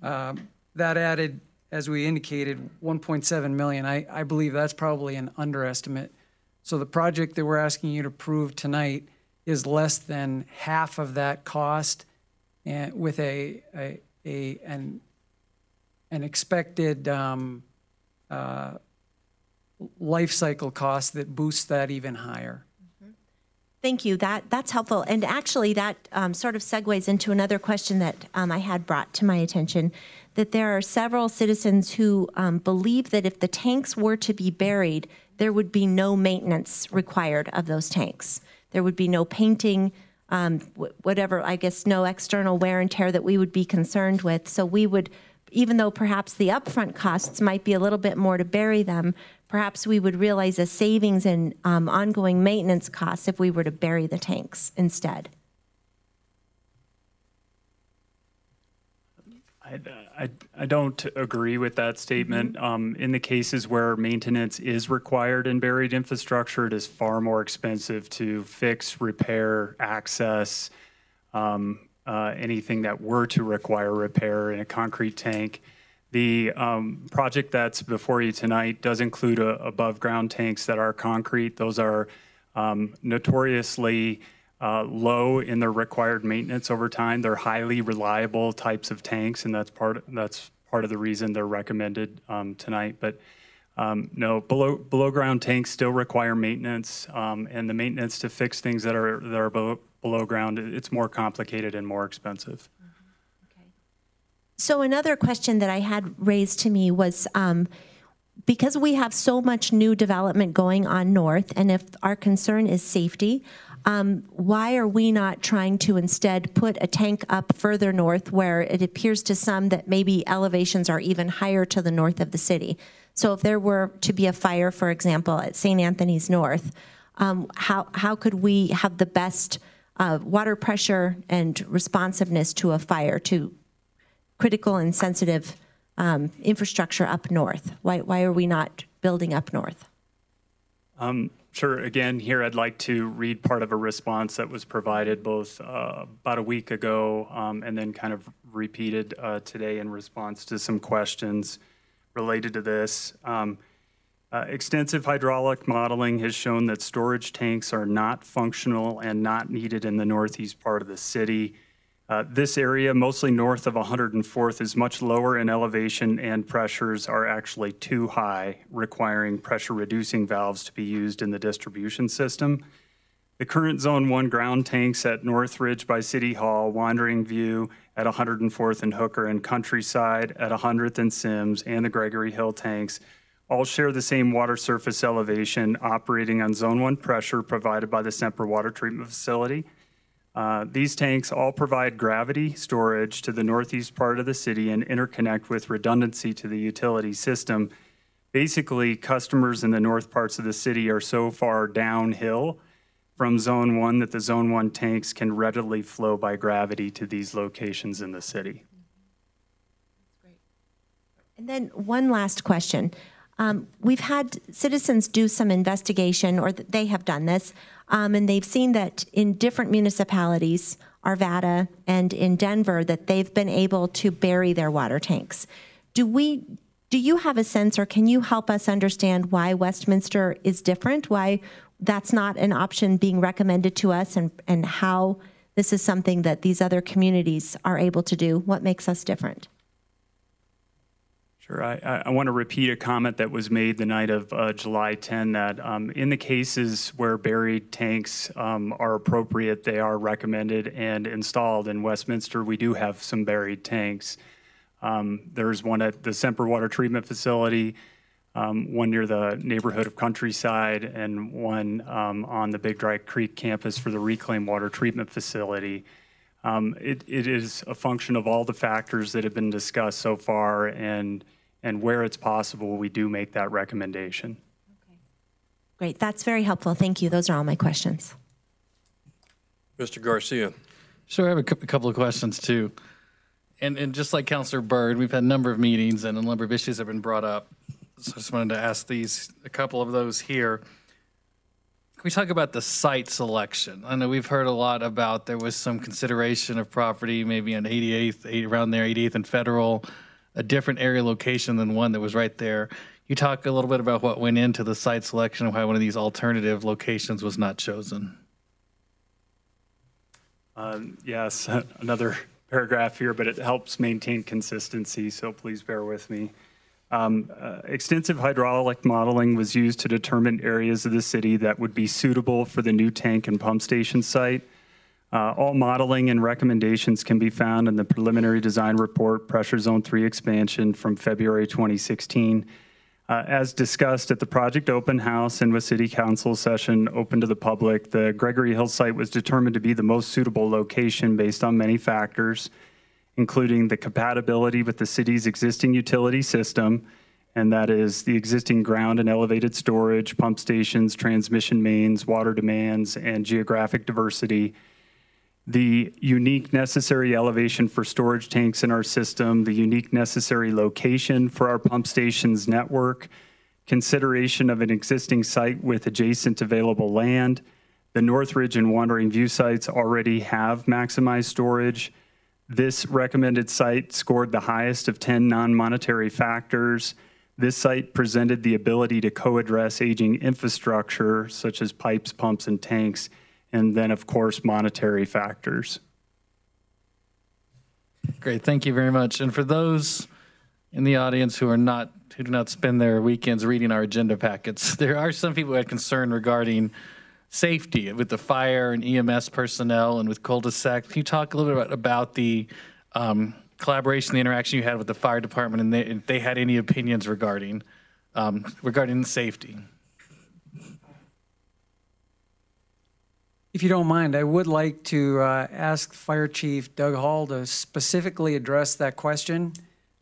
That added, as we indicated, $1.7 million. I believe that's probably an underestimate. So the project that we're asking you to approve tonight is less than half of that cost, and with an expected life cycle cost that boosts that even higher. Thank you. That's helpful. And actually, that sort of segues into another question that I had brought to my attention, that there are several citizens who believe that if the tanks were to be buried, there would be no maintenance required of those tanks. There would be no painting, whatever, I guess, no external wear and tear that we would be concerned with. So we would, even though perhaps the upfront costs might be a little bit more to bury them, perhaps we would realize a savings in ongoing maintenance costs if we were to bury the tanks instead. I don't agree with that statement. In the cases where maintenance is required in buried infrastructure, it is far more expensive to fix, repair, access, anything that were to require repair in a concrete tank. The project that's before you tonight does include above ground tanks that are concrete. Those are notoriously low in their required maintenance over time. They're highly reliable types of tanks, and that's part of the reason they're recommended tonight. But no, below ground tanks still require maintenance, and the maintenance to fix things that are below ground, it's more complicated and more expensive. So another question that I had raised to me was, because we have so much new development going on north, and if our concern is safety, why are we not trying to instead put a tank up further north where it appears to some that maybe elevations are even higher to the north of the city? So if there were to be a fire, for example, at St. Anthony's North, how could we have the best water pressure and responsiveness to a fire, to critical and sensitive infrastructure up north? Why are we not building up north? Sure. Again, here I'd like to read part of a response that was provided both about a week ago and then kind of repeated today in response to some questions related to this. Extensive hydraulic modeling has shown that storage tanks are not functional and not needed in the northeast part of the city. This area, mostly north of 104th, is much lower in elevation, and pressures are actually too high, requiring pressure-reducing valves to be used in the distribution system. The current Zone 1 ground tanks at Northridge by City Hall, Wandering View at 104th and Hooker, and Countryside at 100th and Sims, and the Gregory Hill tanks all share the same water surface elevation, operating on Zone 1 pressure provided by the Semper Water Treatment Facility. These tanks all provide gravity storage to the northeast part of the city and interconnect with redundancy to the utility system. Basically, customers in the north parts of the city are so far downhill from Zone 1 that the Zone 1 tanks can readily flow by gravity to these locations in the city. And then one last question. We've had citizens do some investigation, or they have done this, and they've seen that in different municipalities, Arvada and in Denver, that they've been able to bury their water tanks. Do you have a sense, or can you help us understand why Westminster is different, why that's not an option being recommended to us, and how this is something that these other communities are able to do? What makes us different? Sure. I want to repeat a comment that was made the night of July 10, that in the cases where buried tanks are appropriate, they are recommended and installed. In Westminster, we do have some buried tanks. There's one at the Semper Water Treatment Facility, one near the neighborhood of Countryside, and one on the Big Dry Creek campus for the Reclaim Water Treatment Facility. It is a function of all the factors that have been discussed so far, and where it's possible, we do make that recommendation. Okay. Great, that's very helpful. Thank you. Those are all my questions. Mr. Garcia. Sure, I have a couple of questions too. And just like Councilor Byrd, we've had a number of meetings and a number of issues have been brought up. So I just wanted to ask a couple of those here. Can we talk about the site selection? I know we've heard a lot about there was some consideration of property maybe on 88th, around there, 88th and Federal, a different area location than one that was right there. You talk a little bit about what went into the site selection and why one of these alternative locations was not chosen. Yes, another paragraph here, but it helps maintain consistency, so please bear with me. Extensive hydraulic modeling was used to determine areas of the city that would be suitable for the new tank and pump station site. All modeling and recommendations can be found in the preliminary design report, Pressure Zone 3 expansion from February 2016. As discussed at the project open house and with City Council session open to the public, the Gregory Hill site was determined to be the most suitable location based on many factors, including the compatibility with the city's existing utility system, and that is the existing ground and elevated storage, pump stations, transmission mains, water demands, and geographic diversity. The unique necessary elevation for storage tanks in our system, the unique necessary location for our pump stations network, consideration of an existing site with adjacent available land. The Northridge and Wandering View sites already have maximized storage. This recommended site scored the highest of 10 non-monetary factors. This site presented the ability to co-address aging infrastructure, such as pipes, pumps, and tanks, and then, of course, monetary factors. Great, thank you very much. And for those in the audience who do not spend their weekends reading our agenda packets, there are some people who had concern regarding safety with the fire and EMS personnel and with cul-de-sac. Can you talk a little bit about the collaboration, the interaction you had with the fire department, and if they had any opinions regarding safety? If you don't mind, I would like to ask Fire Chief Doug Hall to specifically address that question.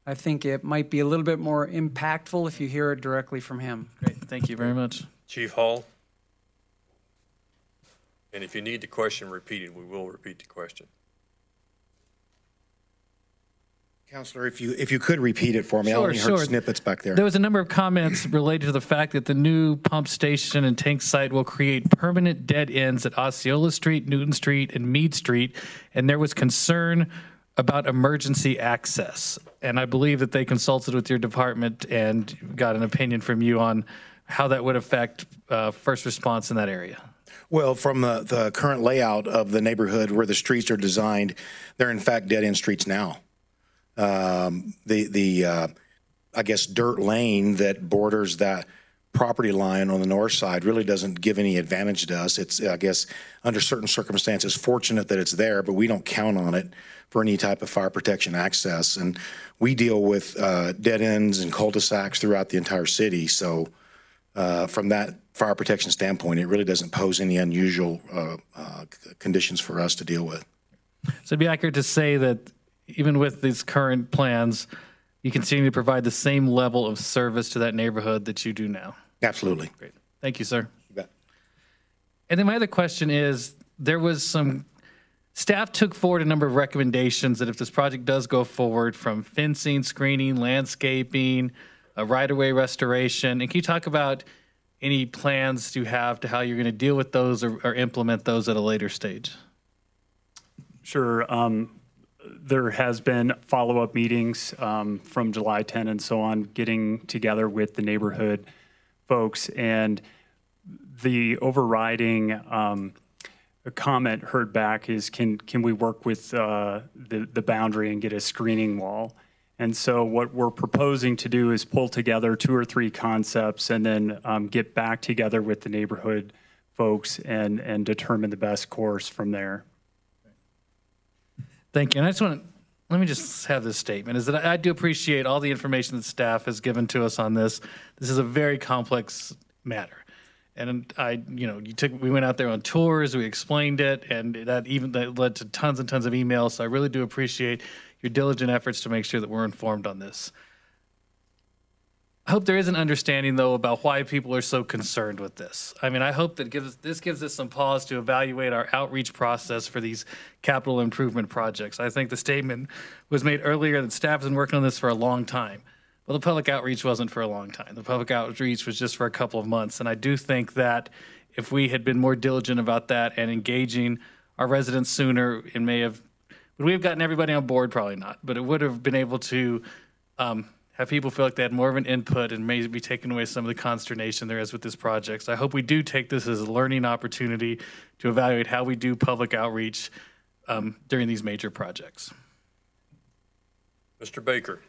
I think it might be a little bit more impactful if you hear it directly from him. Great, thank you very much. Chief Hall. And if you need the question repeated, we will repeat the question. Counselor, if you could repeat it for me, I only heard snippets back there. There was a number of comments related to the fact that the new pump station and tank site will create permanent dead ends at Osceola Street, Newton Street, and Meade Street, and there was concern about emergency access. And I believe that they consulted with your department and got an opinion from you on how that would affect first response in that area. Well, from the current layout of the neighborhood where the streets are designed, they're in fact dead-end streets now. I guess, dirt lane that borders that property line on the north side really doesn't give any advantage to us. It's, I guess, under certain circumstances, fortunate that it's there, but we don't count on it for any type of fire protection access. And we deal with dead ends and cul-de-sacs throughout the entire city. So from that fire protection standpoint, it really doesn't pose any unusual conditions for us to deal with. So it'd be accurate to say that even with these current plans, you continue to provide the same level of service to that neighborhood that you do now? Absolutely. Great. Thank you, sir. You bet. And then my other question is, there was some, staff took forward a number of recommendations that if this project does go forward, from fencing, screening, landscaping, right-of-way restoration, and can you talk about any plans you have to how you're going to deal with those or implement those at a later stage? Sure. There has been follow-up meetings from July 10 and so on, getting together with the neighborhood folks, and the overriding comment heard back is, can we work with the boundary and get a screening wall? And so what we're proposing to do is pull together 2 or 3 concepts and then get back together with the neighborhood folks and determine the best course from there. Thank you. And I just want to, let me just have this statement, is that I do appreciate all the information that staff has given to us on this. This is a very complex matter. And we went out there on tours, we explained it, and that led to tons and tons of emails. So I really do appreciate your diligent efforts to make sure that we're informed on this. I hope there is an understanding, though, about why people are so concerned with this. I mean, I hope that this gives us some pause to evaluate our outreach process for these capital improvement projects. I think the statement was made earlier that staff has been working on this for a long time. Well, the public outreach wasn't for a long time. The public outreach was just for a couple of months. And I do think that if we had been more diligent about that and engaging our residents sooner, it may have, would we have gotten everybody on board? Probably not. But it would have been able to have people feel like they had more of an input and maybe taken away some of the consternation there is with this project. So I hope we do take this as a learning opportunity to evaluate how we do public outreach during these major projects. Mr. Baker.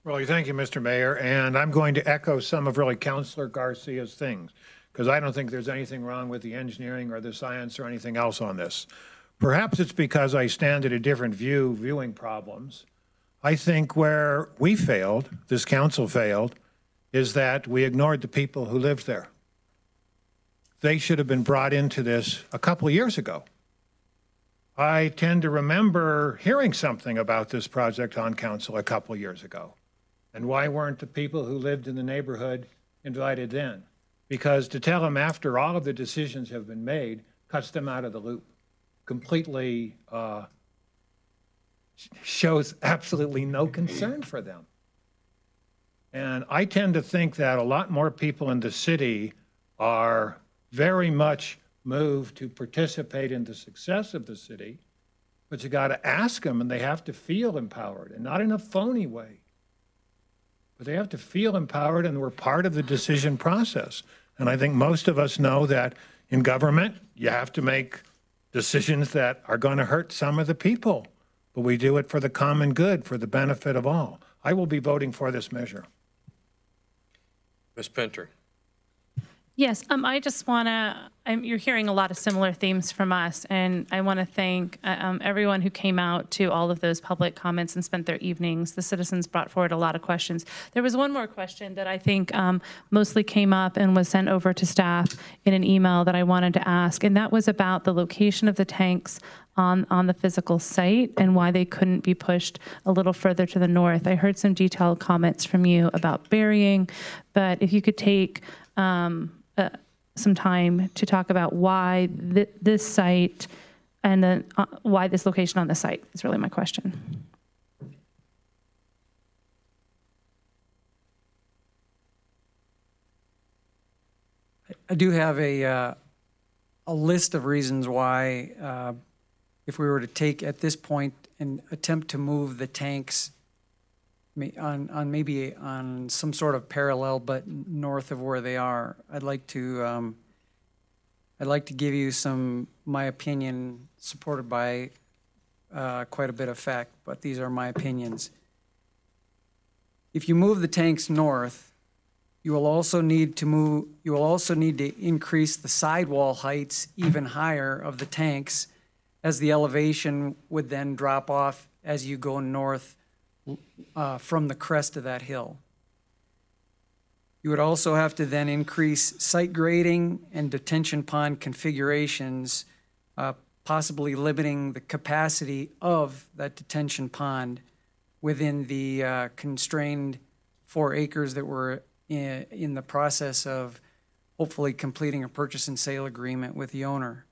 Well, thank you, Mr. Mayor. And I'm going to echo some of really Councilor Garcia's things, because I don't think there's anything wrong with the engineering or the science or anything else on this. Perhaps it's because I stand at a different viewing problems. I think where we failed, this council failed, is that we ignored the people who lived there. They should have been brought into this a couple of years ago. I tend to remember hearing something about this project on council a couple of years ago. And why weren't the people who lived in the neighborhood invited then? Because to tell them after all of the decisions have been made cuts them out of the loop. Completely shows absolutely no concern for them. And I tend to think that a lot more people in the city are very much moved to participate in the success of the city, but you got to ask them, and they have to feel empowered, and not in a phony way. But they have to feel empowered, and we're part of the decision process. And I think most of us know that in government, you have to make decisions that are going to hurt some of the people, but we do it for the common good, for the benefit of all. I will be voting for this measure. Ms. Pinter. Yes, I just want to, you're hearing a lot of similar themes from us, and I want to thank everyone who came out to all of those public comments and spent their evenings. The citizens brought forward a lot of questions. There was one more question that I think mostly came up and was sent over to staff in an email that I wanted to ask, and that was about the location of the tanks on the physical site and why they couldn't be pushed a little further to the north. I heard some detailed comments from you about burying, but if you could take some time to talk about why this site and then why this location on the site is really my question. I do have a list of reasons why, if we were to take at this point and attempt to move the tanks maybe on some sort of parallel, but north of where they are, I'd like to give you my opinion, supported by quite a bit of fact, but these are my opinions. If you move the tanks north, you will also need to increase the sidewall heights even higher of the tanks, as the elevation would then drop off as you go north from the crest of that hill. You would also have to then increase site grading and detention pond configurations, possibly limiting the capacity of that detention pond within the constrained 4 acres that we're in the process of hopefully completing a purchase and sale agreement with the owner.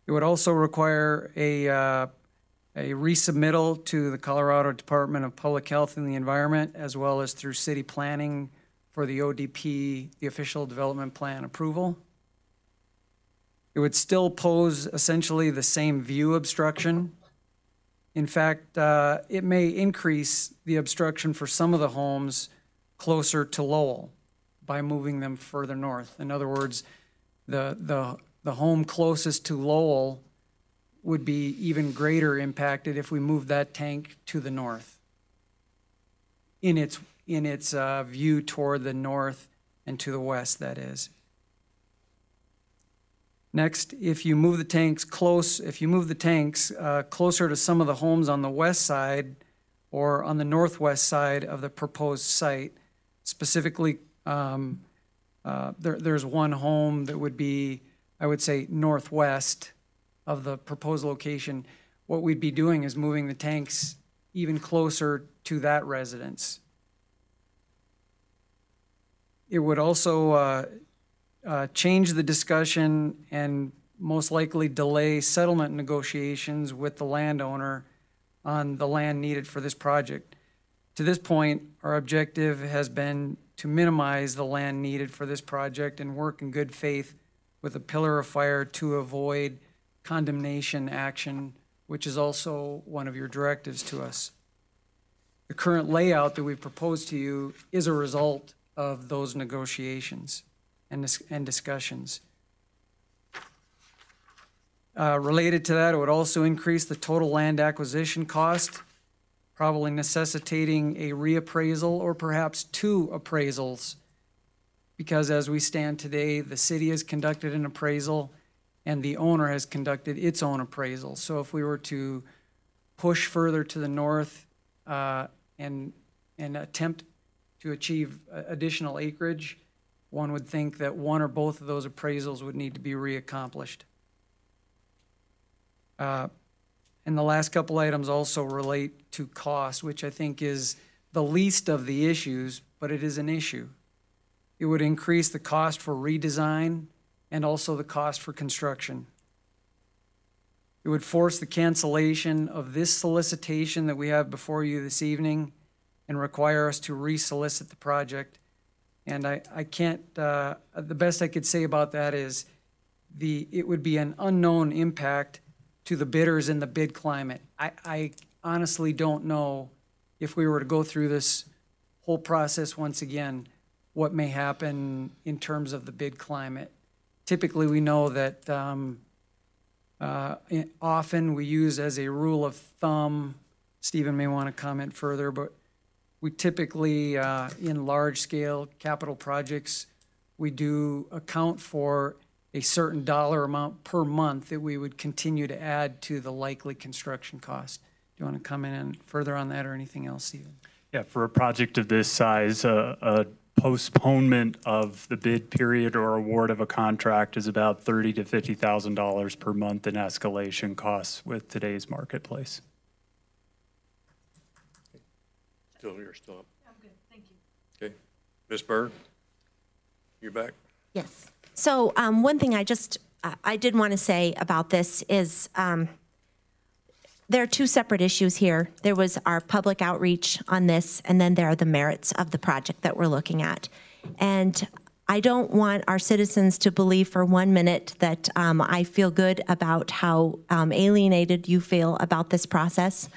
It would also require a resubmittal to the Colorado Department of Public Health and the Environment, as well as through city planning for the ODP, the official development plan approval. It would still pose essentially the same view obstruction. In fact, it may increase the obstruction for some of the homes closer to Lowell by moving them further north. In other words, the home closest to Lowell would be even greater impacted if we move that tank to the north in its view toward the north and to the west, that is. Next, if you move the tanks closer to some of the homes on the west side or on the northwest side of the proposed site, specifically, there's one home that would be, I would say, northwest of the proposed location. What we'd be doing is moving the tanks even closer to that residence. It would also change the discussion and most likely delay settlement negotiations with the landowner on the land needed for this project. To this point, our objective has been to minimize the land needed for this project and work in good faith with a pillar of fire to avoid condemnation action, which is also one of your directives to us. The current layout that we've proposed to you is a result of those negotiations and discussions. Related to that, it would also increase the total land acquisition cost, probably necessitating a reappraisal or perhaps 2 appraisals, because as we stand today, the city has conducted an appraisal and the owner has conducted its own appraisal. So if we were to push further to the north and attempt to achieve additional acreage, one would think that one or both of those appraisals would need to be reaccomplished. And the last couple items also relate to cost, which I think is the least of the issues, but it is an issue. It would increase the cost for redesign and also the cost for construction. It would force the cancellation of this solicitation that we have before you this evening and require us to resolicit the project. And I can't, the best I could say about that is it would be an unknown impact to the bidders in the bid climate. I honestly don't know if we were to go through this whole process once again, what may happen in terms of the bid climate. Typically, we know that often we use as a rule of thumb, Stephen may want to comment further, but we typically, in large-scale capital projects, we do account for a certain dollar amount per month that we would continue to add to the likely construction cost. Do you want to comment on further on that or anything else, Stephen? Yeah, for a project of this size, a postponement of the bid period or award of a contract is about $30,000 to $50,000 per month in escalation costs with today's marketplace. You're still up. I'm good, thank you. Okay, Ms. Byrd, you're back. Yes. So one thing I did want to say about this is there are 2 separate issues here. There was our public outreach on this, and then there are the merits of the project that we're looking at. And I don't want our citizens to believe for 1 minute that I feel good about how alienated you feel about this process.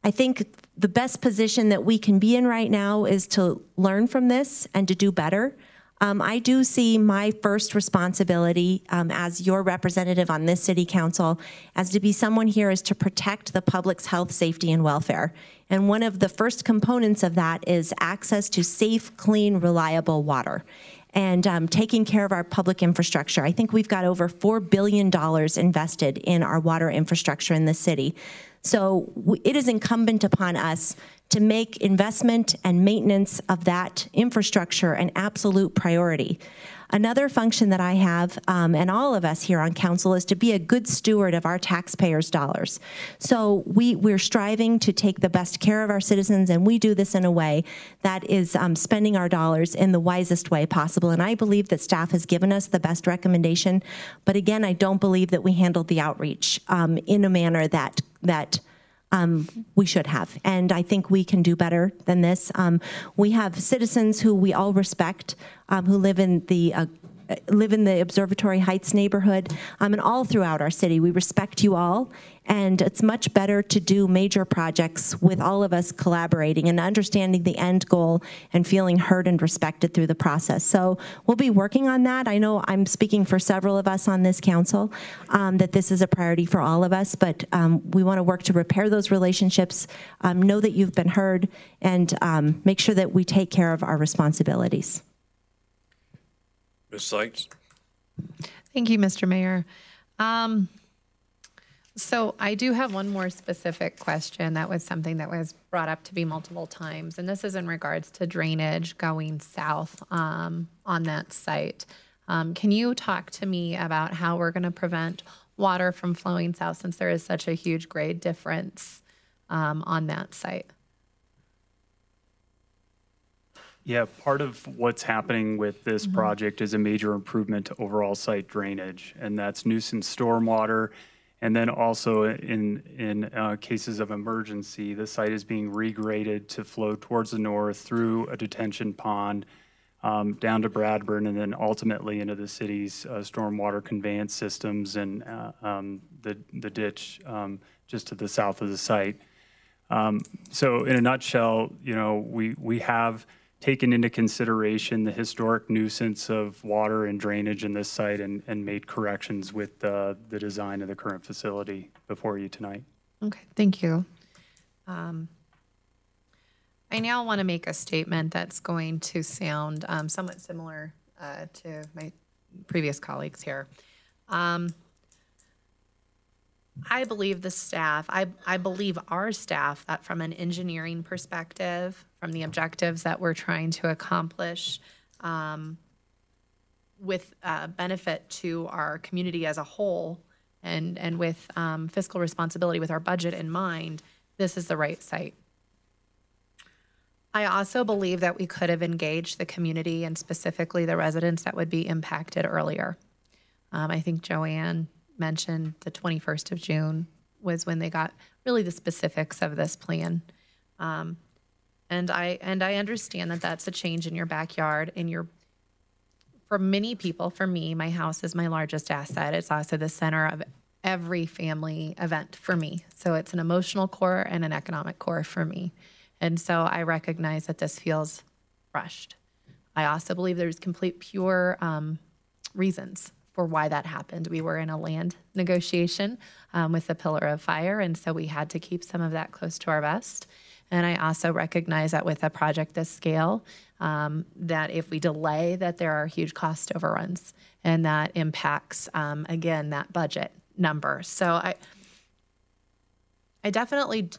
I think the best position that we can be in right now is to learn from this and to do better. I do see my first responsibility as your representative on this city council as to be someone here is to protect the public's health, safety, and welfare. And one of the first components of that is access to safe, clean, reliable water and taking care of our public infrastructure. I think we've got over $4 billion invested in our water infrastructure in the city. So it is incumbent upon us to make investment and maintenance of that infrastructure an absolute priority. Another function that I have, and all of us here on council, is to be a good steward of our taxpayers' dollars. So we're striving to take the best care of our citizens, and we do this in a way that is spending our dollars in the wisest way possible. And I believe that staff has given us the best recommendation. But again, I don't believe that we handled the outreach in a manner that we should have. And I think we can do better than this. We have citizens who we all respect, who live in the Observatory Heights neighborhood, and all throughout our city. We respect you all, and it's much better to do major projects with all of us collaborating and understanding the end goal and feeling heard and respected through the process. So we'll be working on that. I know I'm speaking for several of us on this council, that this is a priority for all of us, but we want to work to repair those relationships, know that you've been heard, and make sure that we take care of our responsibilities. Ms. Seitz. Thank you, Mr. Mayor. So I do have one more specific question. That was something that was brought up to me multiple times, and this is in regards to drainage going south on that site. Can you talk to me about how we're going to prevent water from flowing south, since there is such a huge grade difference on that site? Yeah, part of what's happening with this project is a major improvement to overall site drainage, and that's nuisance stormwater. And then also in cases of emergency, the site is being regraded to flow towards the north through a detention pond down to Bradburn, and then ultimately into the city's stormwater conveyance systems and the ditch just to the south of the site. So in a nutshell, you know, we have taken into consideration the historic nuisance of water and drainage in this site and made corrections with the design of the current facility before you tonight. Okay, thank you. I now want to make a statement that's going to sound somewhat similar to my previous colleagues here. I believe the staff, I believe our staff, that from an engineering perspective, from the objectives that we're trying to accomplish with benefit to our community as a whole and with fiscal responsibility with our budget in mind, this is the right site. I also believe that we could have engaged the community and specifically the residents that would be impacted earlier. I think Joanne mentioned the 21st of June was when they got really the specifics of this plan. And I understand that that's a change in your backyard. For many people, for me, my house is my largest asset. It's also the center of every family event for me. So it's an emotional core and an economic core for me. And so I recognize that this feels rushed. I also believe there's pure reasons for why that happened. We were in a land negotiation with the Pillar of Fire, and so we had to keep some of that close to our vest. And I also recognize that with a project this scale, that if we delay, that there are huge cost overruns, and that impacts, again, that budget number. So I definitely,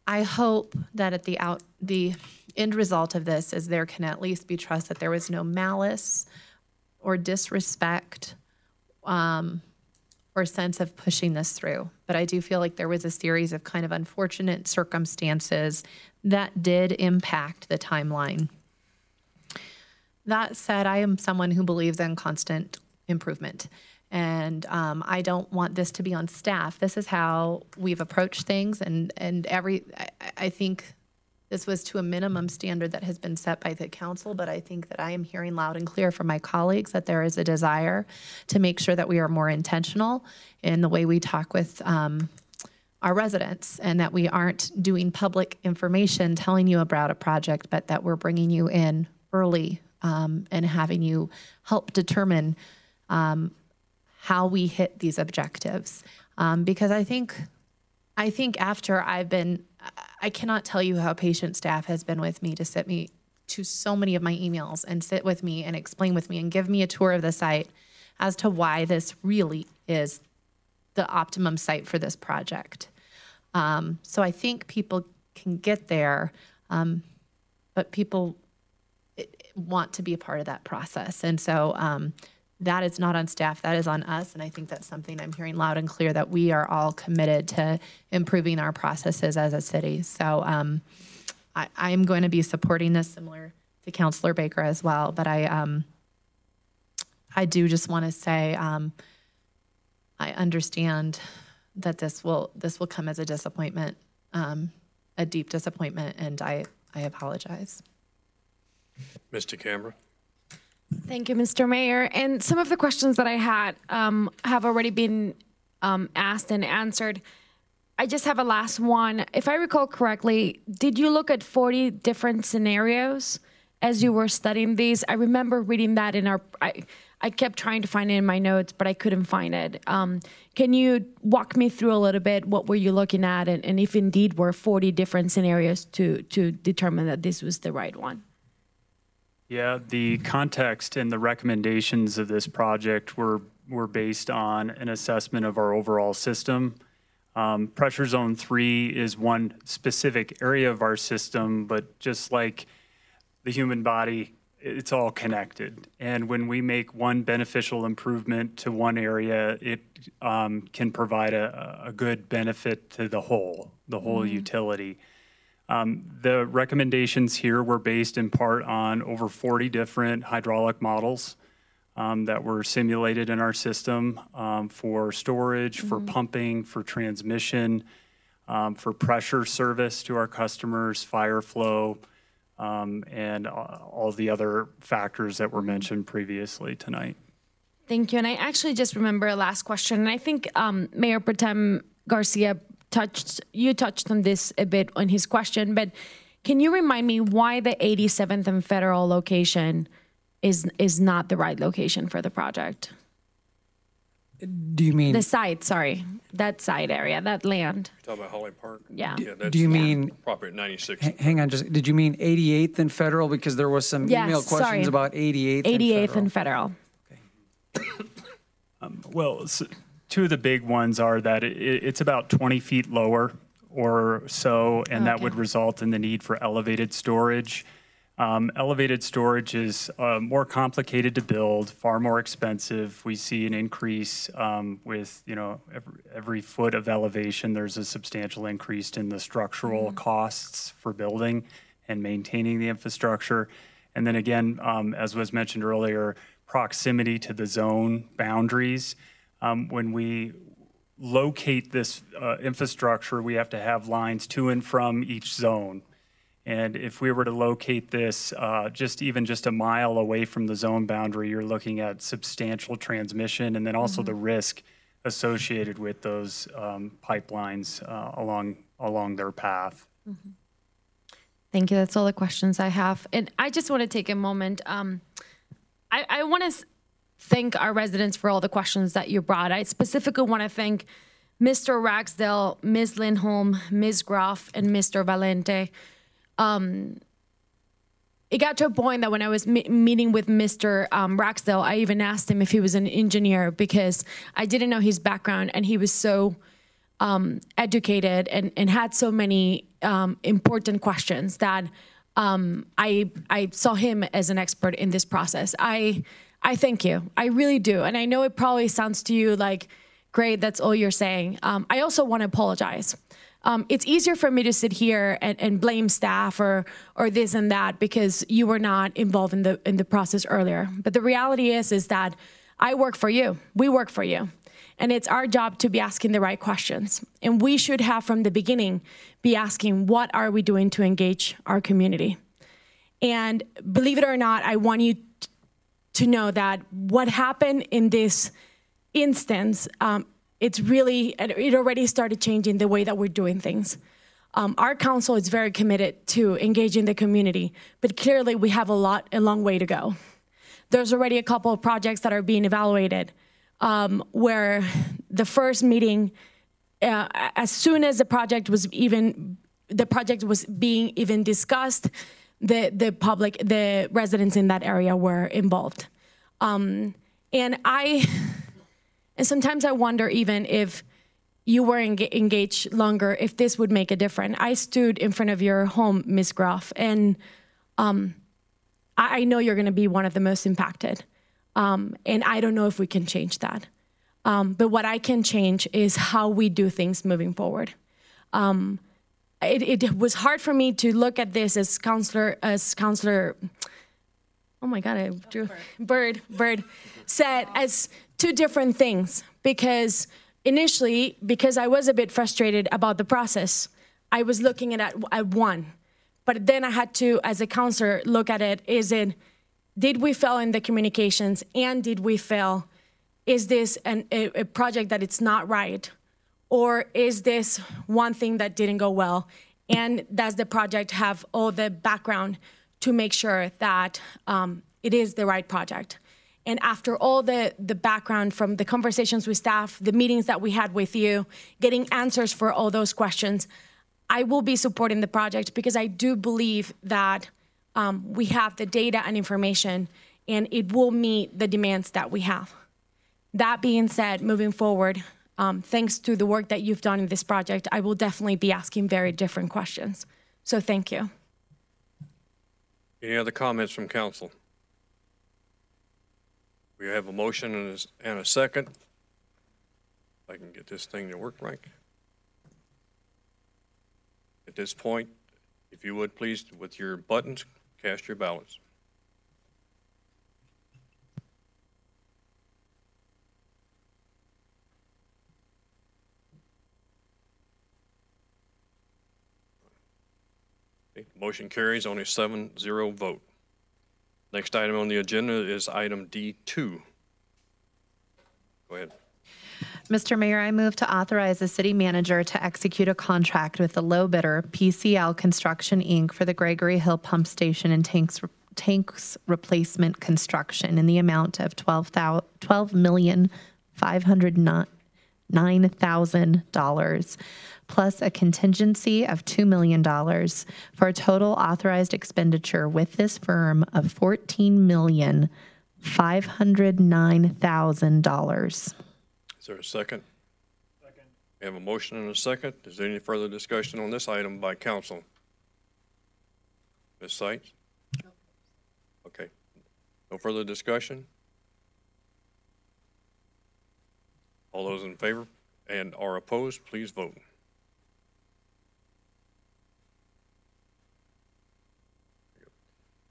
I hope that at the end result of this is there can at least be trust that there was no malice or disrespect or sense of pushing this through. But I do feel like there was a series of kind of unfortunate circumstances that did impact the timeline. That said, I am someone who believes in constant improvement. And I don't want this to be on staff. This is how we've approached things, and I think this was to a minimum standard that has been set by the council, but I think that I am hearing loud and clear from my colleagues that there is a desire to make sure that we are more intentional in the way we talk with our residents, and that we aren't doing public information telling you about a project, but that we're bringing you in early and having you help determine how we hit these objectives. Because I think after I cannot tell you how patient staff has been with me to sit me to so many of my emails and sit with me and explain with me and give me a tour of the site as to why this really is the optimum site for this project. So I think people can get there, but people want to be a part of that process. And so that is not on staff, that is on us. And I think that's something I'm hearing loud and clear, that we are all committed to improving our processes as a city. So I'm going to be supporting this, similar to Councilor Baker as well. But I do just want to say I understand that this will come as a disappointment, a deep disappointment, and I apologize. Mr. Canberra. Thank you, Mr. Mayor. And some of the questions that I had have already been asked and answered. I just have a last one. If I recall correctly, did you look at 40 different scenarios as you were studying these? I remember reading that in our, I kept trying to find it in my notes, but I couldn't find it. Can you walk me through a little bit? What were you looking at? And if indeed were 40 different scenarios to determine that this was the right one? Yeah, the context and the recommendations of this project were based on an assessment of our overall system. Pressure Zone 3 is one specific area of our system, but just like the human body, it's all connected. And when we make one beneficial improvement to one area, it can provide a good benefit to the whole utility. The recommendations here were based in part on over 40 different hydraulic models that were simulated in our system for storage, for pumping, for transmission, for pressure service to our customers, fire flow, and all the other factors that were mentioned previously tonight. Thank you. And I actually just remember a last question. And I think Mayor Pro Tem Garcia touched on this a bit on his question, but can you remind me why the 87th and Federal location is not the right location for the project? Do you mean the site? Sorry, that site area, that land. Talk about Holly Park. Yeah. That's do you mean property at 96? Hang on, just did you mean 88th and Federal? Because there was some email questions about 88th. 88th and Federal. Well, two of the big ones are that it's about 20 feet lower or so, and that would result in the need for elevated storage. Elevated storage is more complicated to build, far more expensive. We see an increase with, every foot of elevation, there's a substantial increase in the structural costs for building and maintaining the infrastructure. And then again, as was mentioned earlier, proximity to the zone boundaries. When we locate this infrastructure, we have to have lines to and from each zone. And if we were to locate this just a mile away from the zone boundary, you're looking at substantial transmission and then also the risk associated with those pipelines along their path. Thank you. That's all the questions I have. And I just want to take a moment. I want to thank our residents for all the questions that you brought. I specifically want to thank Mr. Ragsdale, Ms. Lindholm, Ms. Groff, and Mr. Valente. It got to a point that when I was meeting with Mr. Ragsdale, I even asked him if he was an engineer because I didn't know his background, and he was so educated and had so many important questions that I saw him as an expert in this process. I thank you. I really do. And I know it probably sounds to you like, great, that's all you're saying. I also want to apologize. It's easier for me to sit here and blame staff or this and that because you were not involved in the process earlier. But the reality is that I work for you. We work for you. And it's our job to be asking the right questions. And we should have from the beginning be asking, what are we doing to engage our community? And believe it or not, I want you to know that what happened in this instance, it already started changing the way that we're doing things. Our council is very committed to engaging the community, but clearly we have a long way to go. There's already a couple of projects that are being evaluated where the first meeting, as soon as the project was being even discussed, the residents in that area were involved. And sometimes I wonder even if you were engaged longer, if this would make a difference. I stood in front of your home, Ms. Groff, and I know you're going to be one of the most impacted. And I don't know if we can change that. But what I can change is how we do things moving forward. It was hard for me to look at this as Counselor, oh my God, I drew Bird said as two different things, because initially, because I was a bit frustrated about the process, I was looking at one. But then I had to, as a counselor, look at it, did we fail in the communications, and did we fail? Is this a project that it's not right? Or is this one thing that didn't go well? And does the project have all the background to make sure that it is the right project? And after all the background from the conversations with staff, the meetings that we had with you, getting answers for all those questions, I will be supporting the project because I do believe that we have the data and information and it will meet the demands that we have. That being said, moving forward, thanks to the work that you've done in this project, I will definitely be asking very different questions. So thank you. Any other comments from council? We have a motion and a second. If I can get this thing to work right. At this point, if you would please, with your buttons, cast your ballots. Okay, motion carries on a 7-0 vote. Next item on the agenda is item D2. Go ahead. Mr. Mayor, I move to authorize the city manager to execute a contract with the low bidder, PCL Construction, Inc., for the Gregory Hill Pump Station and tanks replacement construction in the amount of $12,509,000, plus a contingency of $2 million, for a total authorized expenditure with this firm of $14,509,000. Is there a second? Second. We have a motion and a second. Is there any further discussion on this item by council? Ms. Seitz? No. Okay. No further discussion? All those in favor and are opposed, please vote.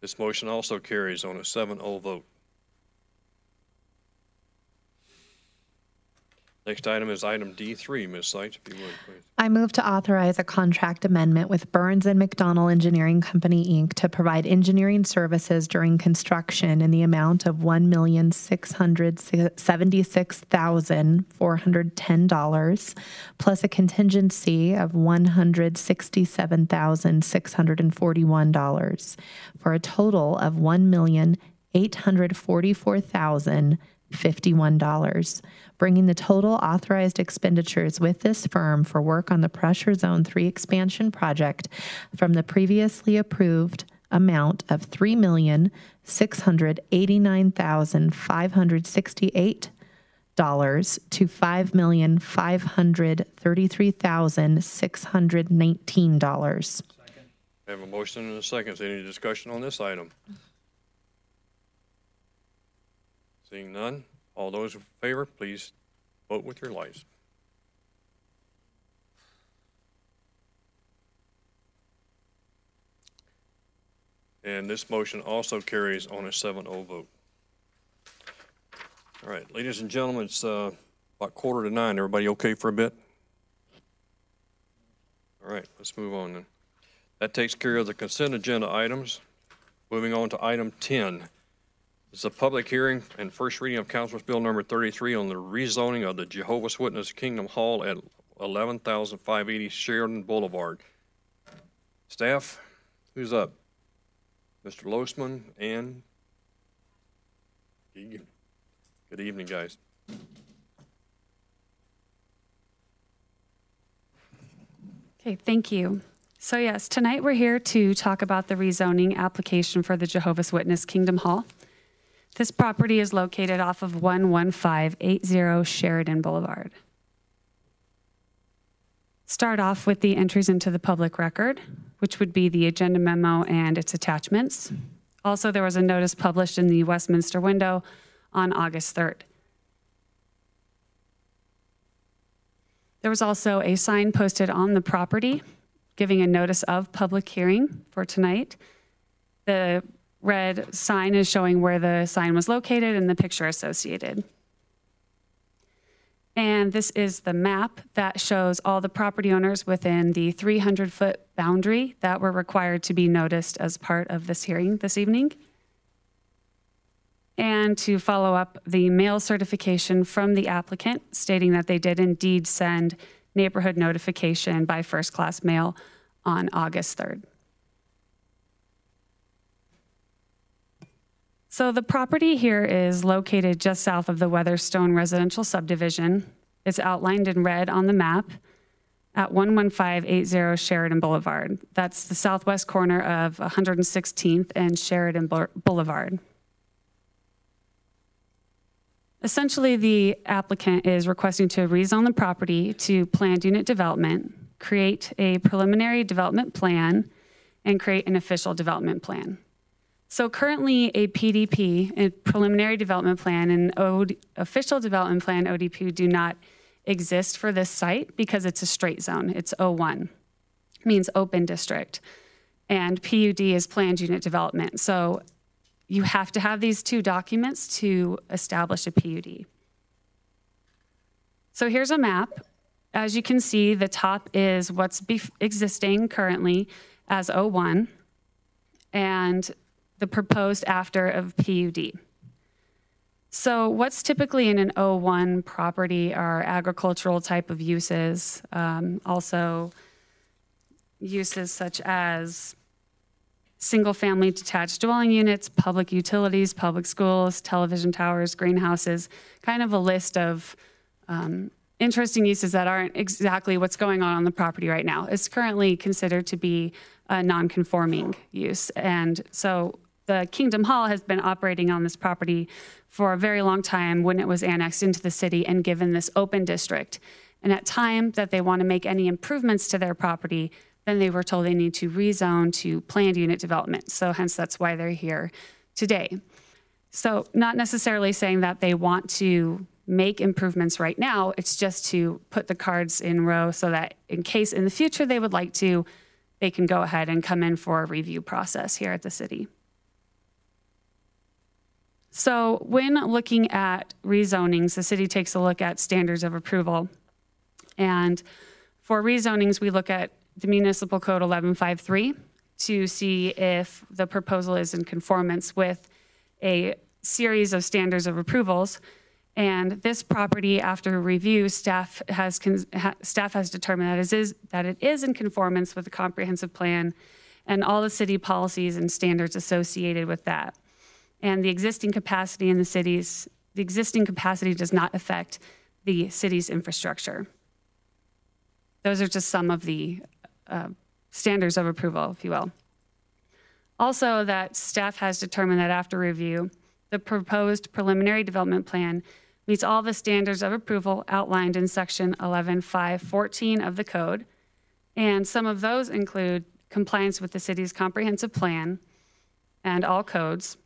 This motion also carries on a 7-0 vote. Next item is item D3. Ms. Seitz, if you would, please. I move to authorize a contract amendment with Burns and McDonnell Engineering Company, Inc. to provide engineering services during construction in the amount of $1,676,410, plus a contingency of $167,641, for a total of $1,844,051, bringing the total authorized expenditures with this firm for work on the Pressure Zone 3 expansion project from the previously approved amount of $3,689,568 to $5,533,619. I have a motion and a second. Is there any discussion on this item? Seeing none, all those in favor, please vote with your lights. And this motion also carries on a 7-0 vote. All right, ladies and gentlemen, it's about 8:45. Everybody okay for a bit? All right, let's move on then. That takes care of the consent agenda items. Moving on to item 10. It's a public hearing and first reading of Council's Bill number 33 on the rezoning of the Jehovah's Witness Kingdom Hall at 11,580 Sheridan Boulevard. Staff, who's up? Mr. Losman and good evening, guys. Okay, thank you. So yes, tonight we're here to talk about the rezoning application for the Jehovah's Witness Kingdom Hall. This property is located off of 11580 Sheridan Boulevard. Start off with the entries into the public record, which would be the agenda memo and its attachments. Also, there was a notice published in the Westminster window on August 3rd. There was also a sign posted on the property giving a notice of public hearing for tonight. The red sign is showing where the sign was located and the picture associated. And this is the map that shows all the property owners within the 300-foot boundary that were required to be noticed as part of this hearing this evening. And to follow up, the mail certification from the applicant stating that they did indeed send neighborhood notification by first-class mail on August 3rd. So the property here is located just south of the Weatherstone residential subdivision. It's outlined in red on the map at 11580 Sheridan Boulevard. That's the southwest corner of 116th and Sheridan Boulevard. Essentially, the applicant is requesting to rezone the property to planned unit development, create a preliminary development plan, and create an official development plan. So currently a PDP, a preliminary development plan, and official development plan, ODP, do not exist for this site because it's a straight zone. It's O1, means open district. And PUD is planned unit development. So you have to have these two documents to establish a PUD. So here's a map. As you can see, the top is what's existing currently as O1. And the proposed after of PUD. So what's typically in an O1 property are agricultural type of uses, also uses such as single-family detached dwelling units, public utilities, public schools, television towers, greenhouses, kind of a list of interesting uses that aren't exactly what's going on the property right now. It's currently considered to be a non-conforming use. And so the Kingdom Hall has been operating on this property for a very long time when it was annexed into the city and given this open district. And at time that they want to make any improvements to their property, then they were told they need to rezone to planned unit development. So hence that's why they're here today. So not necessarily saying that they want to make improvements right now, it's just to put the cards in row so that in case in the future they would like to, they can go ahead and come in for a review process here at the city. So when looking at rezonings, the city takes a look at standards of approval. And for rezonings, we look at the Municipal Code 1153 to see if the proposal is in conformance with a series of standards of approvals. And this property, after review, staff has determined that it is in conformance with the comprehensive plan and all the city policies and standards associated with that. And the existing capacity in the existing capacity does not affect the city's infrastructure. Those are just some of the standards of approval, if you will. Also, that staff has determined that after review, the proposed preliminary development plan meets all the standards of approval outlined in section 11.5.14 of the code. And some of those include compliance with the city's comprehensive plan and all codes,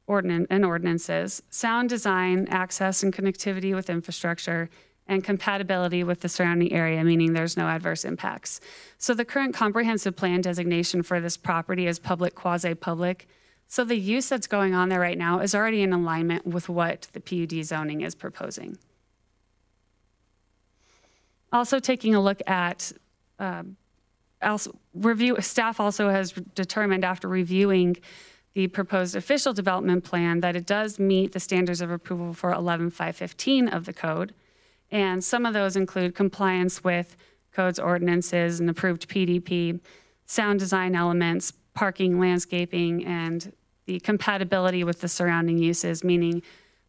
ordinances, sound design, access and connectivity with infrastructure, and compatibility with the surrounding area, meaning there's no adverse impacts. So the current comprehensive plan designation for this property is public, quasi-public. So the use that's going on there right now is already in alignment with what the PUD zoning is proposing. Also taking a look at, staff also has determined after reviewing the proposed official development plan that it does meet the standards of approval for 11.5.15 of the code. And some of those include compliance with codes, ordinances, and approved PDP, sound design elements, parking, landscaping, and the compatibility with the surrounding uses, meaning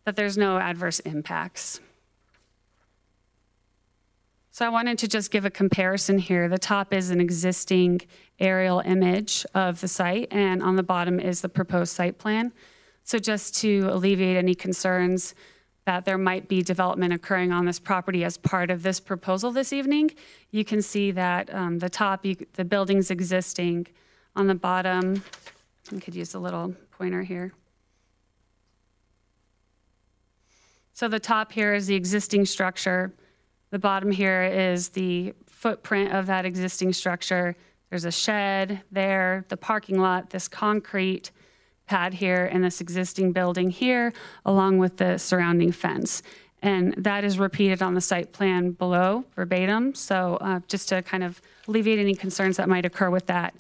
that there's no adverse impacts. So I wanted to just give a comparison here. The top is an existing aerial image of the site, and on the bottom is the proposed site plan. So just to alleviate any concerns, that there might be development occurring on this property as part of this proposal this evening. You can see that the top, the building's existing. On the bottom, I could use a little pointer here. So the top here is the existing structure. The bottom here is the footprint of that existing structure. There's a shed there, the parking lot, this concrete pad here, and this existing building here, along with the surrounding fence. And that is repeated on the site plan below, verbatim. So just to kind of alleviate any concerns that might occur with that.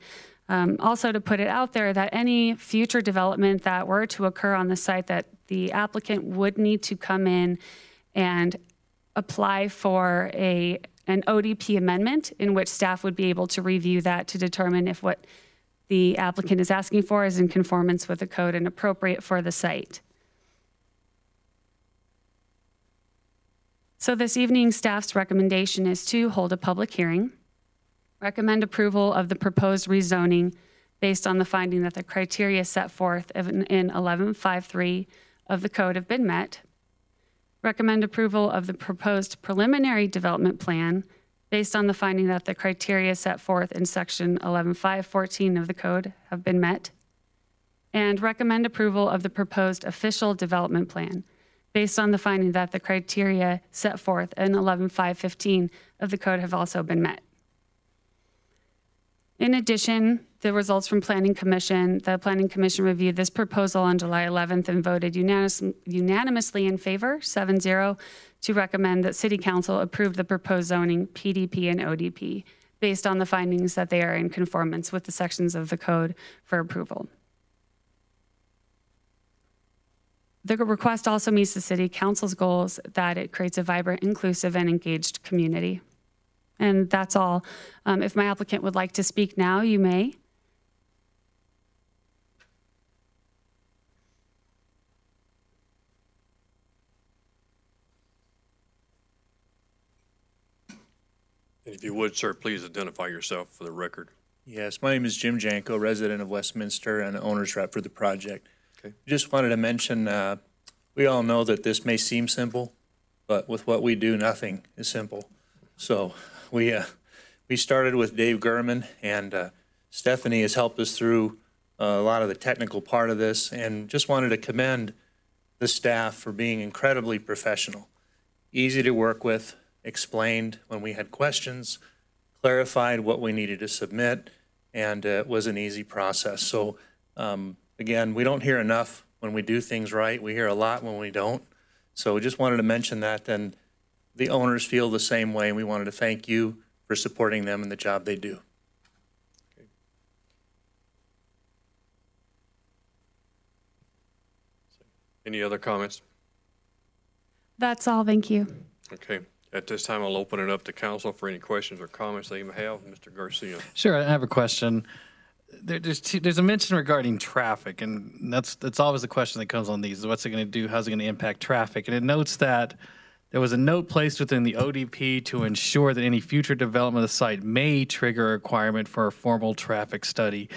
Also to put it out there that any future development that were to occur on the site, that the applicant would need to come in and apply for an ODP amendment, in which staff would be able to review that to determine if what the applicant is asking for is in conformance with the code and appropriate for the site. So this evening, staff's recommendation is to hold a public hearing, recommend approval of the proposed rezoning based on the finding that the criteria set forth in 1153 of the code have been met, recommend approval of the proposed preliminary development plan based on the finding that the criteria set forth in section 11.514 of the code have been met, and recommend approval of the proposed official development plan based on the finding that the criteria set forth in 11.515 of the code have also been met. In addition, the results from the Planning Commission reviewed this proposal on July 11th and voted unanimously in favor, 7-0, to recommend that City Council approve the proposed zoning, PDP and ODP, based on the findings that they are in conformance with the sections of the code for approval. The request also meets the City Council's goals that it creates a vibrant, inclusive, and engaged community. And that's all. If my applicant would like to speak now, you may. If you would, sir, please identify yourself for the record. Yes, my name is Jim Janko, resident of Westminster and owner's rep for the project. Okay. Just wanted to mention, we all know that this may seem simple, but with what we do, nothing is simple. So we started with Dave Gurman, and Stephanie has helped us through a lot of the technical part of this, and just wanted to commend the staff for being incredibly professional, easy to work with, explained when we had questions, clarified what we needed to submit, and it was an easy process. So again, we don't hear enough when we do things right. We hear a lot when we don't. So we just wanted to mention that, and the owners feel the same way, and we wanted to thank you for supporting them in the job they do. Okay. Any other comments? That's all. Thank you. Okay. At this time, I'll open it up to council for any questions or comments they may have. Mr. Garcia. Sure, I have a question. There's a mention regarding traffic, and that's always the question that comes on these. What's it going to do? How's it going to impact traffic? And it notes that there was a note placed within the ODP to ensure that any future development of the site may trigger a requirement for a formal traffic study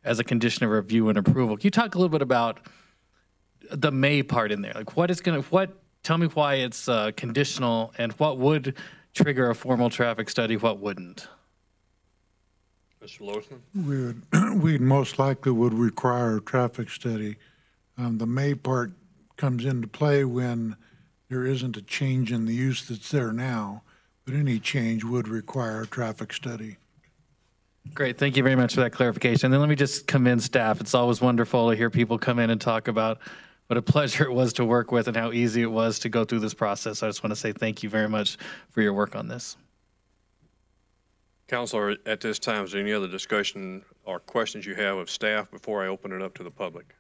as a condition of review and approval. Can you talk a little bit about the may part in there? Like tell me why it's conditional, and what would trigger a formal traffic study, what wouldn't? Mr. Losman? We'd most likely would require a traffic study. The may part comes into play when there isn't a change in the use that's there now, but any change would require a traffic study. Great, thank you very much for that clarification. And then let me just commend staff. It's always wonderful to hear people come in and talk about what a pleasure it was to work with and how easy it was to go through this process. I just want to say thank you very much for your work on this. Councilor, at this time, is there any other discussion or questions you have of staff before I open it up to the public?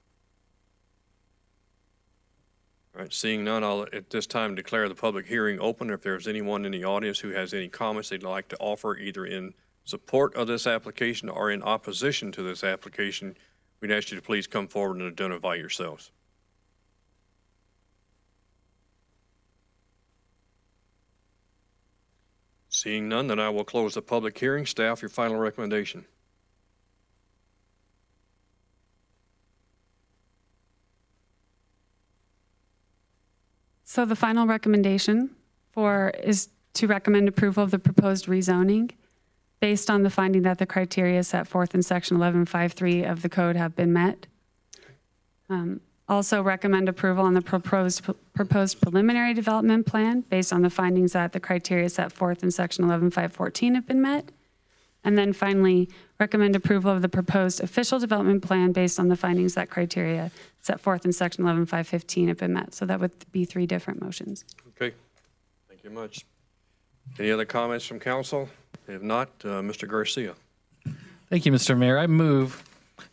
All right, seeing none, I'll at this time declare the public hearing open. If there's anyone in the audience who has any comments they'd like to offer either in support of this application or in opposition to this application, we'd ask you to please come forward and identify yourselves. Seeing none, then I will close the public hearing. Staff, your final recommendation. So the final recommendation is to recommend approval of the proposed rezoning based on the finding that the criteria set forth in section 1153 of the code have been met. Also recommend approval on the proposed preliminary development plan based on the findings that the criteria set forth in section 11514 have been met. And then finally, recommend approval of the proposed official development plan based on the findings that criteria set forth in section 11515 have been met. So that would be 3 different motions. Okay, thank you much. Any other comments from council? If not, Mr. Garcia. Thank you, Mr. Mayor. I move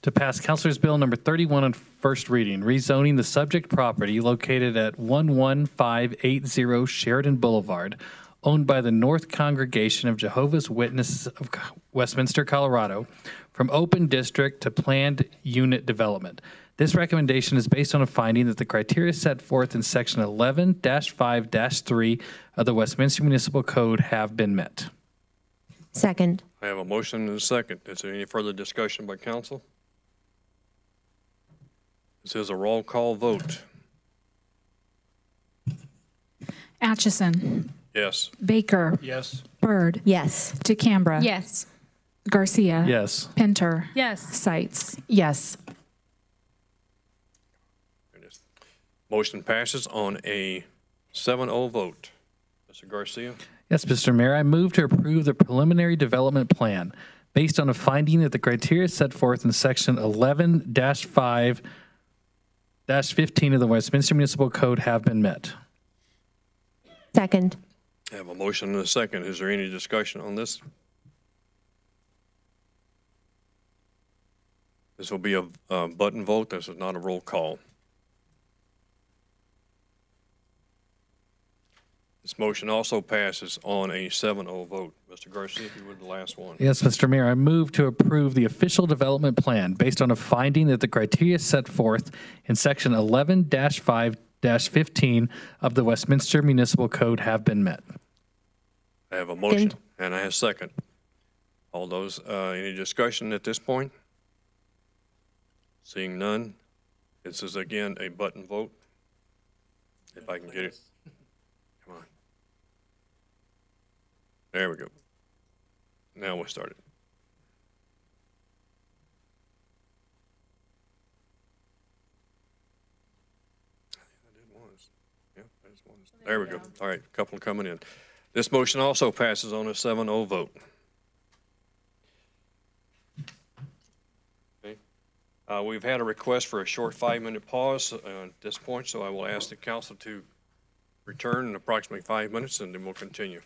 to pass Councilor's Bill number 31 on first reading, rezoning the subject property located at 11580 Sheridan Boulevard, owned by the North Congregation of Jehovah's Witnesses of Westminster, Colorado, from open district to planned unit development. This recommendation is based on a finding that the criteria set forth in section 11-5-3 of the Westminster Municipal Code have been met. Second. I have a motion and a second. Is there any further discussion by council? This is a roll call vote. Atchison. Yes. Baker. Yes. Byrd. Yes. DeCambra. Yes. Garcia. Yes. Pinter. Yes. Sights. Yes. Motion passes on a 7-0 vote. Mr. Garcia? Yes, Mr. Mayor, I move to approve the preliminary development plan based on a finding that the criteria set forth in section 11-5-15 of the Westminster Municipal Code have been met. Second. I have a motion and a second. Is there any discussion on this? This will be a button vote. This is not a roll call. This motion also passes on a 7-0 vote. Mr. Garcia, if you would, the last one. Yes, Mr. Mayor, I move to approve the official development plan based on a finding that the criteria set forth in section 11-5-15 of the Westminster Municipal Code have been met. I have a motion and I have a second. All those, any discussion at this point? Seeing none, this is again a button vote. If I can get it. Come on. There we go. Now we'll start it. There we go. All right, a couple coming in. This motion also passes on a 7-0 vote. Okay. We've had a request for a short 5-minute pause at this point, so I will ask the council to return in approximately 5 minutes, and then we'll continue.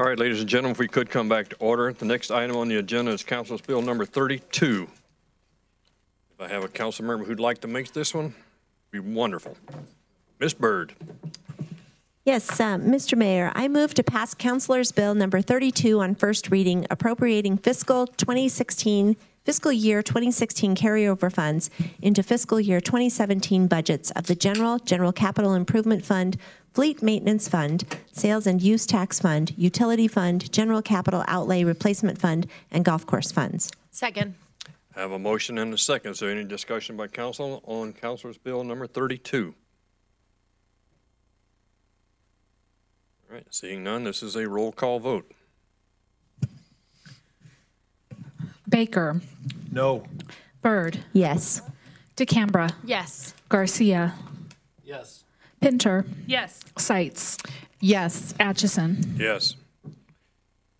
All right, ladies and gentlemen, if we could come back to order. The next item on the agenda is Council's Bill number 32. If I have a council member who'd like to make this one, it'd be wonderful. Ms. Byrd. Yes, Mr. Mayor, I move to pass Councilor's Bill number 32 on first reading, appropriating fiscal year 2016 carryover funds into fiscal year 2017 budgets of the General Capital Improvement Fund, Fleet Maintenance Fund, Sales and Use Tax Fund, Utility Fund, General Capital Outlay Replacement Fund, and Golf Course Funds. Second. I have a motion and a second. Is there any discussion by council on Councilor's Bill number 32? All right, seeing none, this is a roll call vote. Baker. No. Byrd. Yes. DeCambra. Yes. Garcia. Yes. Pinter. Yes. Seitz. Yes. Atchison. Yes.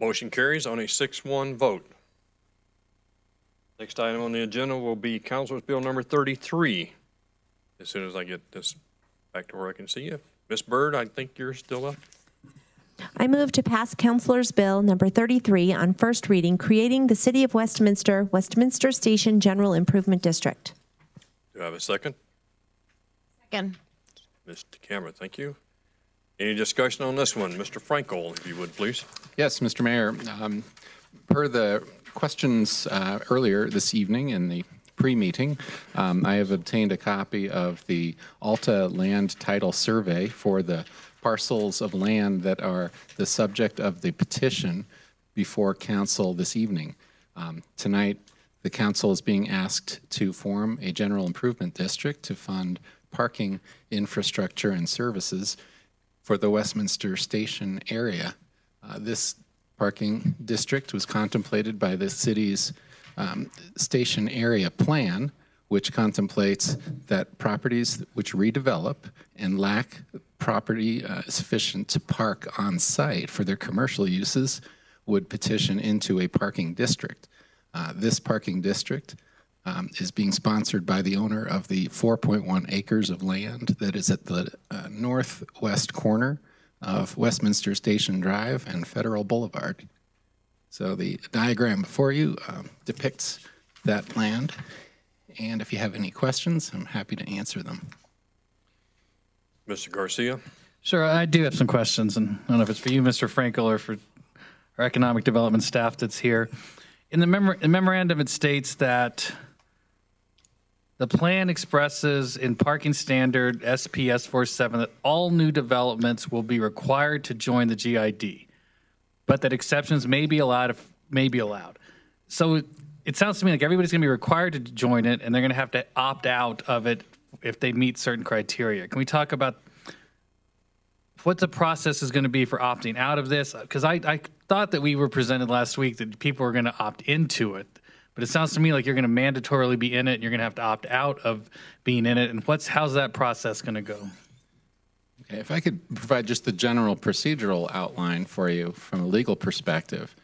Motion carries on a 6-1 vote. Next item on the agenda will be Councilor's Bill number 33. As soon as I get this back to where I can see you. Ms. Byrd, I think you're still up. I move to pass Councilor's Bill number 33 on first reading, creating the City of Westminster, Westminster Station General Improvement District. Do I have a second? Second. Ms. DeCamera, thank you. Any discussion on this one? Mr. Frankel, if you would, please. Yes, Mr. Mayor. Per the questions earlier this evening in the pre-meeting, I have obtained a copy of the Alta Land Title Survey for the parcels of land that are the subject of the petition before council this evening. Tonight, the council is being asked to form a general improvement district to fund parking infrastructure and services for the Westminster Station area. This parking district was contemplated by the city's station area plan, which contemplates that properties which redevelop and lack property sufficient to park on site for their commercial uses would petition into a parking district. This parking district is being sponsored by the owner of the 4.1 acres of land that is at the northwest corner of Westminster Station Drive and Federal Boulevard. So the diagram before you depicts that land. And if you have any questions, I'm happy to answer them. Mr. Garcia? Sure, I do have some questions, and I don't know if it's for you, Mr. Frankel, or for our economic development staff that's here. In the memorandum, it states that the plan expresses in parking standard SPS 47 that all new developments will be required to join the GID, but that exceptions may be allowed. So it sounds to me like everybody's going to be required to join it, and they're going to have to opt out of it if they meet certain criteria. Can we talk about what the process is going to be for opting out of this? Because I thought that we were presented last week that people were going to opt into it, but it sounds to me like you're going to mandatorily be in it, and you're going to have to opt out of being in it. And how's that process going to go? Okay, if I could provide just the general procedural outline for you from a legal perspective.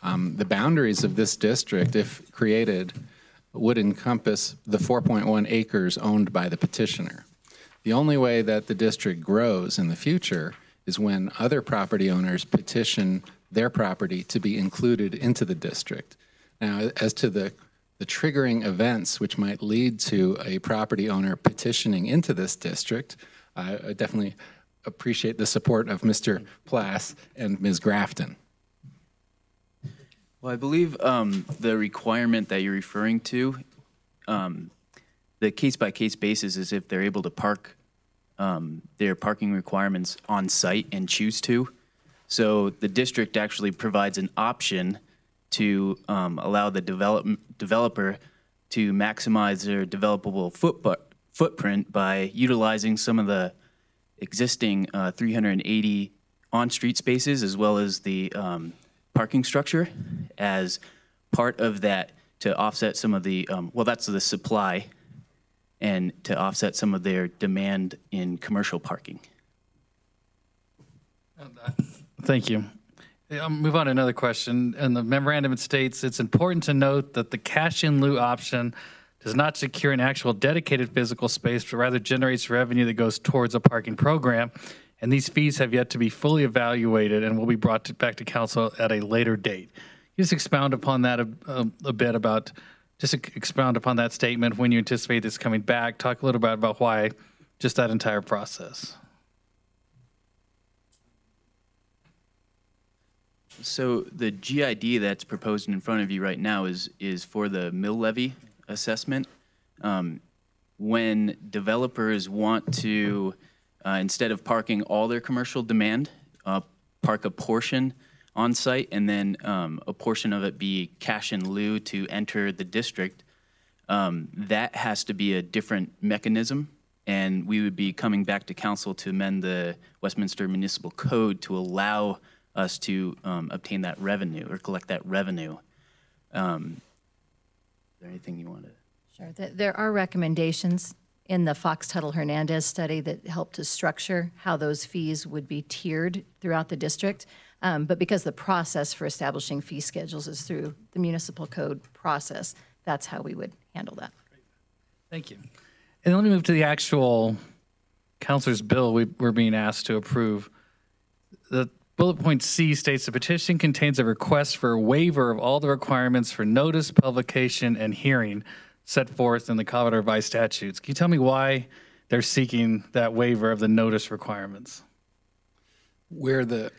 The boundaries of this district, if created, would encompass the 4.1 acres owned by the petitioner. The only way that the district grows in the future is when other property owners petition their property to be included into the district. Now, as to the triggering events which might lead to a property owner petitioning into this district, I definitely appreciate the support of Mr. Plass and Ms. Grafton. Well, I believe the requirement that you're referring to, the case-by-case basis is if they're able to park their parking requirements on site and choose to. So the district actually provides an option to allow the developer to maximize their developable footprint by utilizing some of the existing 380 on-street spaces as well as the parking structure as part of that to offset some of the, well, that's the supply, and to offset some of their demand in commercial parking. Thank you. I'll move on to another question. In the memorandum, it states, it's important to note that the cash in lieu option does not secure an actual dedicated physical space, but rather generates revenue that goes towards a parking program and these fees have yet to be fully evaluated and will be brought back to council at a later date. You just expound upon that a bit about, just expound upon that statement, when you anticipate this coming back. Talk a little bit about why, just that entire process. So the GID that's proposed in front of you right now is for the mill levy assessment. When developers want to, instead of parking all their commercial demand, park a portion on site and then a portion of it be cash in lieu to enter the district, that has to be a different mechanism. And we would be coming back to council to amend the Westminster Municipal Code to allow us to obtain that revenue or collect that revenue. Is there anything you want to? Sure. There are recommendations in the Fox Tuttle Hernandez study that help to structure how those fees would be tiered throughout the district. But because the process for establishing fee schedules is through the municipal code process, that's how we would handle that. Thank you. And let me move to the actual councilor's bill we're being asked to approve. The bullet point C states the petition contains a request for a waiver of all the requirements for notice, publication, and hearing set forth in the Colorado Revised Statutes. Can you tell me why they're seeking that waiver of the notice requirements? Where the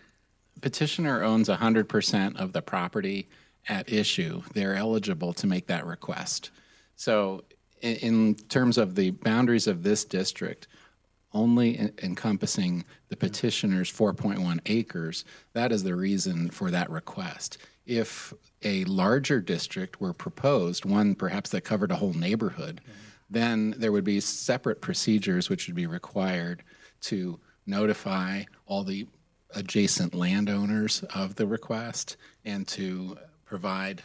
petitioner owns 100% of the property at issue, they're eligible to make that request. So in terms of the boundaries of this district, only encompassing the petitioner's 4.1 acres, that is the reason for that request. If a larger district were proposed, one perhaps that covered a whole neighborhood, then there would be separate procedures which would be required to notify all the adjacent landowners of the request and to provide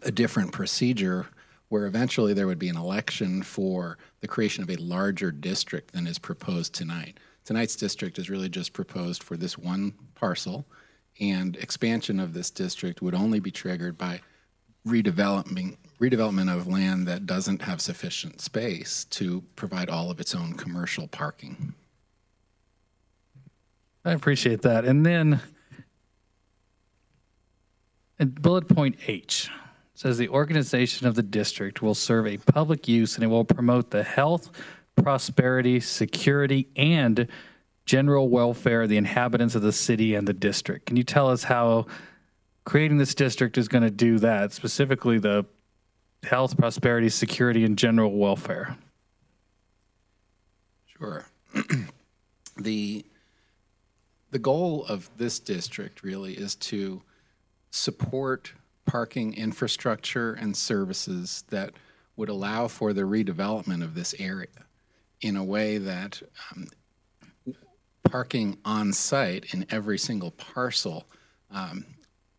a different procedure where eventually there would be an election for the creation of a larger district than is proposed tonight. Tonight's district is really just proposed for this one parcel, and expansion of this district would only be triggered by redevelopment of land that doesn't have sufficient space to provide all of its own commercial parking. I appreciate that. And then in bullet point H, says the organization of the district will serve a public use and it will promote the health, prosperity, security, and general welfare of the inhabitants of the city and the district. Can you tell us how creating this district is going to do that, specifically the health, prosperity, security, and general welfare? Sure. The goal of this district really is to support parking infrastructure and services that would allow for the redevelopment of this area in a way that parking on site in every single parcel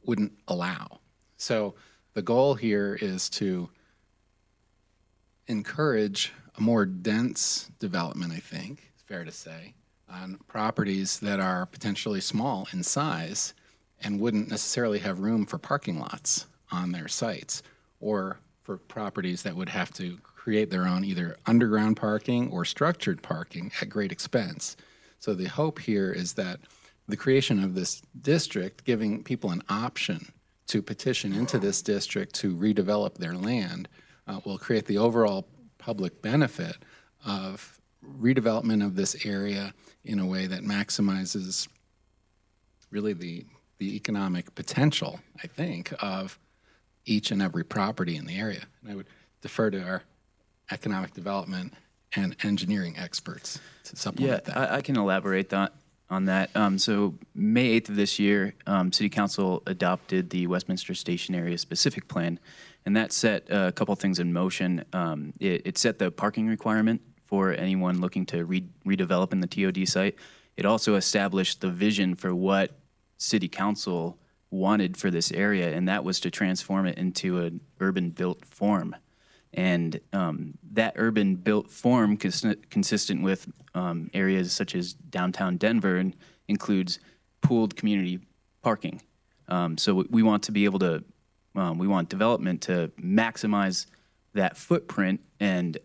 wouldn't allow. So the goal here is to encourage a more dense development, I think, it's fair to say, on properties that are potentially small in size and wouldn't necessarily have room for parking lots on their sites, or for properties that would have to create their own either underground parking or structured parking at great expense. So the hope here is that the creation of this district, giving people an option to petition into this district to redevelop their land, will create the overall public benefit of redevelopment of this area in a way that maximizes really the economic potential, I think, of each and every property in the area. And I would defer to our economic development and engineering experts to supplement that. I can elaborate on that. So May 8th of this year, City Council adopted the Westminster Station Area Specific Plan, and that set a couple things in motion. It set the parking requirement for anyone looking to redevelop in the TOD site. It also established the vision for what City Council wanted for this area, and that was to transform it into an urban built form. And that urban built form, consistent with areas such as downtown Denver, and includes pooled community parking. So we want to be able to, we want development to maximize that footprint, and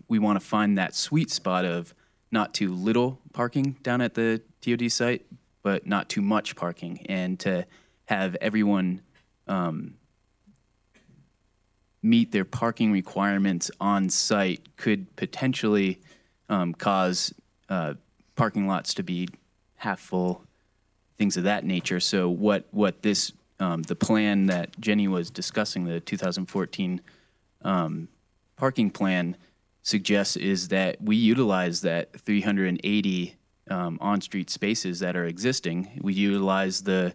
we want to find that sweet spot of not too little parking down at the TOD site, but not too much parking, and to have everyone meet their parking requirements on site could potentially cause parking lots to be half full, things of that nature. So what this the plan that Jenny was discussing, the 2014 parking plan, suggests is that we utilize that 380 on-street spaces that are existing. We utilize the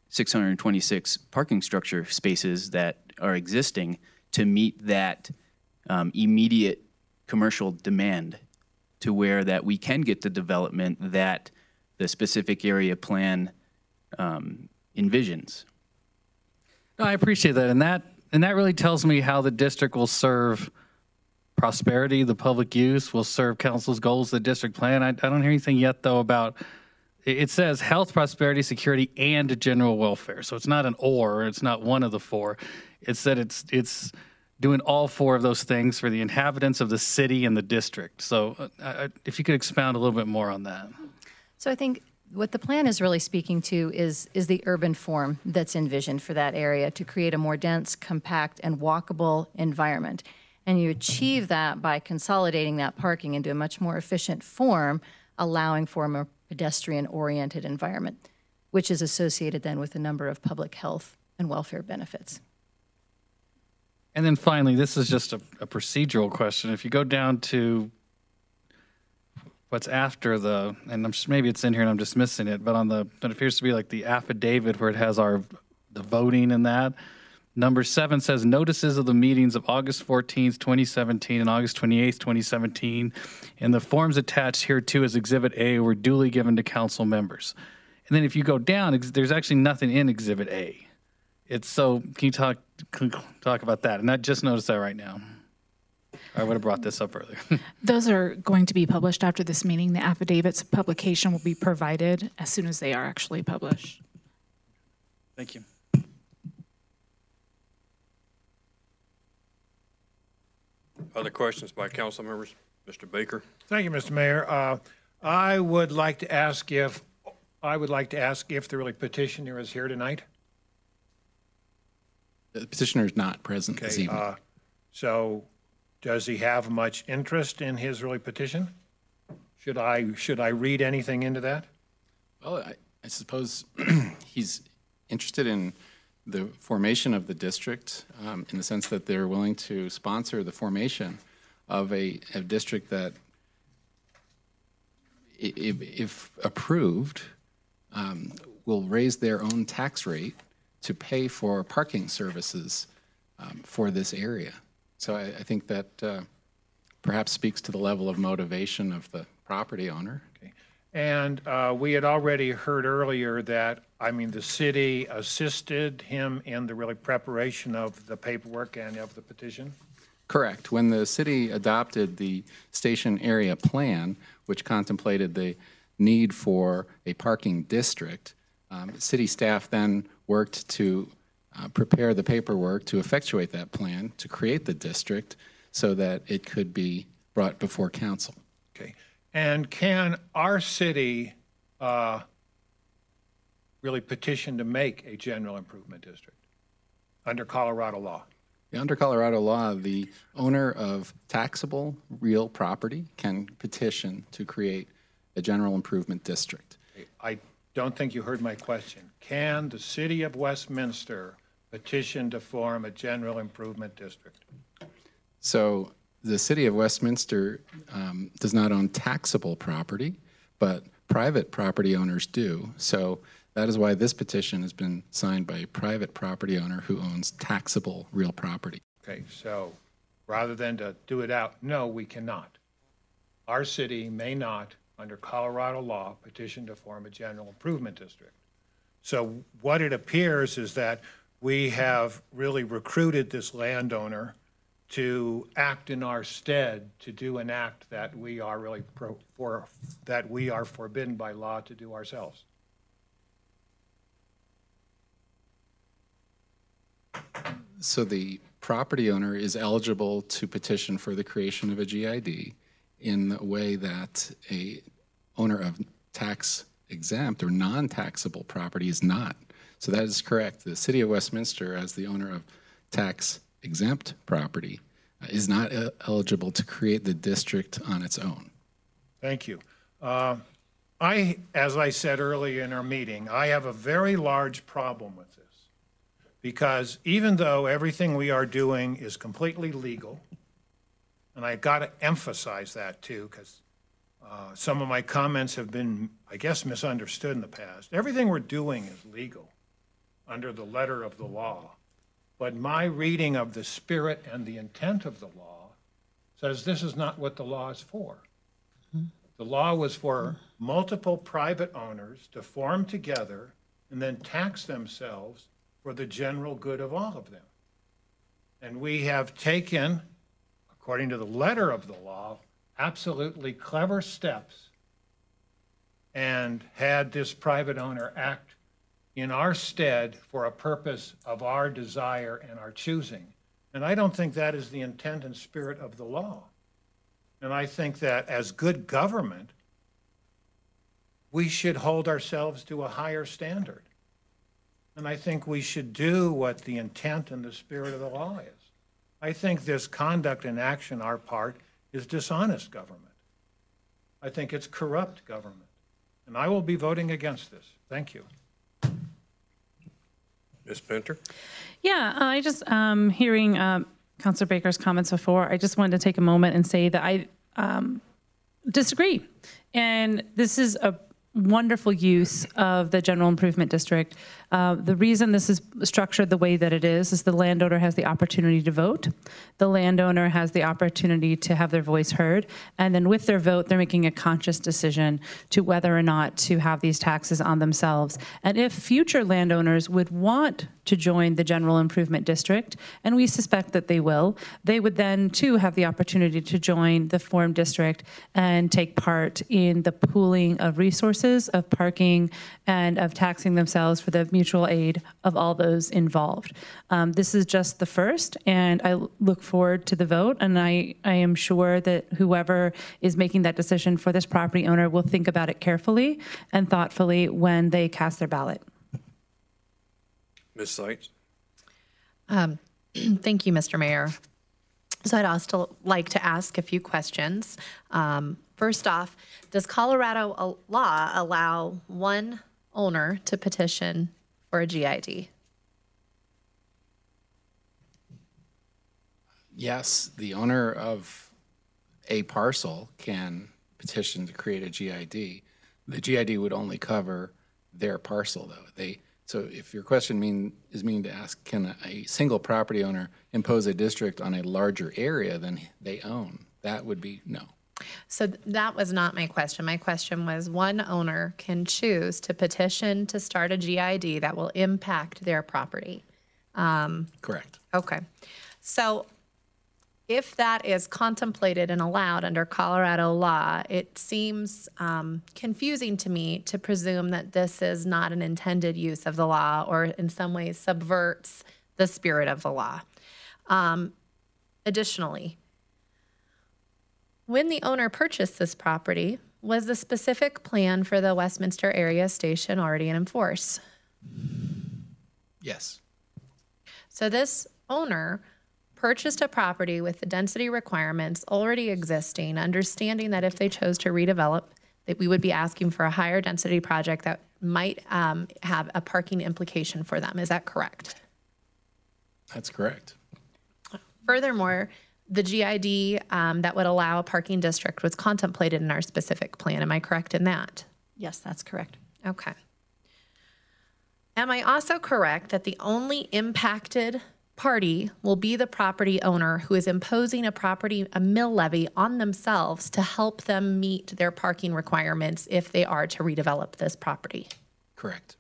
626 parking structure spaces that are existing to meet that immediate commercial demand, to where that we can get the development that the specific area plan envisions. No, I appreciate that, and that really tells me how the district will serve prosperity, the public use, will serve council's goals, the district plan. I don't hear anything yet, though, about, it says health, prosperity, security, and general welfare. So it's not an or, it's not one of the four. It's that it's doing all four of those things for the inhabitants of the city and the district. So if you could expound a little bit more on that. So I think what the plan is really speaking to is the urban form that's envisioned for that area to create a more dense, compact, and walkable environment. And you achieve that by consolidating that parking into a much more efficient form, allowing for a more pedestrian-oriented environment, which is associated then with a number of public health and welfare benefits. And then finally, this is just a procedural question. If you go down to what's after the, and maybe it's in here and I'm just missing it, but on the, it appears to be like the affidavit where it has the voting and that. Number 7 says notices of the meetings of August 14th, 2017 and August 28th, 2017, and the forms attached here too as Exhibit A were duly given to council members. And then if you go down, there's actually nothing in Exhibit A. It's so, can you talk about that? And I just noticed that right now. I would have brought this up earlier. Those are going to be published after this meeting. The affidavits of publication will be provided as soon as they are actually published. Thank you. Other questions by council members? Mr. Baker. Thank you, Mr. Mayor. I would like to ask if the really petitioner is here tonight. The petitioner is not present this evening. So does he have much interest in his really petition? Should I read anything into that? Well, I suppose he's interested in the formation of the district in the sense that they're willing to sponsor the formation of a district that, if approved, will raise their own tax rate to pay for parking services for this area. So I think that perhaps speaks to the level of motivation of the property owner. Okay. And we had already heard earlier that, the city assisted him in the really preparation of the paperwork and of the petition? Correct. When the city adopted the station area plan, which contemplated the need for a parking district, city staff then worked to prepare the paperwork to effectuate that plan, to create the district so that it could be brought before council. Okay. And can our city really petition to make a general improvement district under Colorado law? Under Colorado law, the owner of taxable real property can petition to create a general improvement district. I don't think you heard my question. Can the city of Westminster petition to form a general improvement district? So the city of Westminster does not own taxable property, but private property owners do. So that is why this petition has been signed by a private property owner who owns taxable real property. Okay, so rather than to do it out, no, we cannot. Our city may not, under Colorado law, petition to form a general improvement district. So what it appears is that we have really recruited this landowner to act in our stead, to do an act that we are really that we are forbidden by law to do ourselves. So the property owner is eligible to petition for the creation of a GID, in the way that a owner of tax exempt or non-taxable property is not. So that is correct. The City of Westminster, as the owner of tax exempt property, is not eligible to create the district on its own. Thank you. As I said earlier in our meeting, I have a very large problem with this because even though everything we are doing is completely legal, and I got to emphasize that too, because some of my comments have been, I guess, misunderstood in the past. Everything we're doing is legal under the letter of the law. But my reading of the spirit and the intent of the law says this is not what the law is for. The law was for multiple private owners to form together and then tax themselves for the general good of all of them. And we have taken, according to the letter of the law, absolutely clever steps and had this private owner act in our stead for a purpose of our desire and our choosing. And I don't think that is the intent and spirit of the law. And I think that as good government, we should hold ourselves to a higher standard. And I think we should do what the intent and the spirit of the law is. I think this conduct and action, our part, is dishonest government. I think it's corrupt government. And I will be voting against this. Thank you. Ms. Pinter? Yeah, I just, hearing Councilor Baker's comments before, I just wanted to take a moment and say that I disagree. And this is a wonderful use of the general improvement district. The reason this is structured the way that it is the landowner has the opportunity to vote. The landowner has the opportunity to have their voice heard. And then with their vote, they're making a conscious decision to whether or not to have these taxes on themselves. And if future landowners would want to join the general improvement district, and we suspect that they will, they would then too have the opportunity to join the form district and take part in the pooling of resources, of parking, and of taxing themselves for the mutual aid of all those involved. This is just the first, and I look forward to the vote, and I am sure that whoever is making that decision for this property owner will think about it carefully and thoughtfully when they cast their ballot. Ms. Seitz? Thank you, Mr. Mayor. So I'd also like to ask a few questions. First off, does Colorado law allow one owner to petition for a GID? Yes, the owner of a parcel can petition to create a GID. The GID would only cover their parcel, though. So if your question is meaning to ask, can a single property owner impose a district on a larger area than they own, that would be no. So that was not my question. My question was one owner can choose to petition to start a GID that will impact their property. Correct. Okay. So if that is contemplated and allowed under Colorado law, it seems confusing to me to presume that this is not an intended use of the law or in some ways subverts the spirit of the law. Additionally, when the owner purchased this property, was the specific plan for the Westminster area station already in force? Yes. So this owner purchased a property with the density requirements already existing, understanding that if they chose to redevelop, that we would be asking for a higher density project that might have a parking implication for them. Is that correct? That's correct. Furthermore, the GID that would allow a parking district was contemplated in our specific plan. Am I correct in that? Yes, that's correct. Okay. Am I also correct that the only impacted party will be the property owner who is imposing a mill levy on themselves to help them meet their parking requirements if they are to redevelop this property? Correct.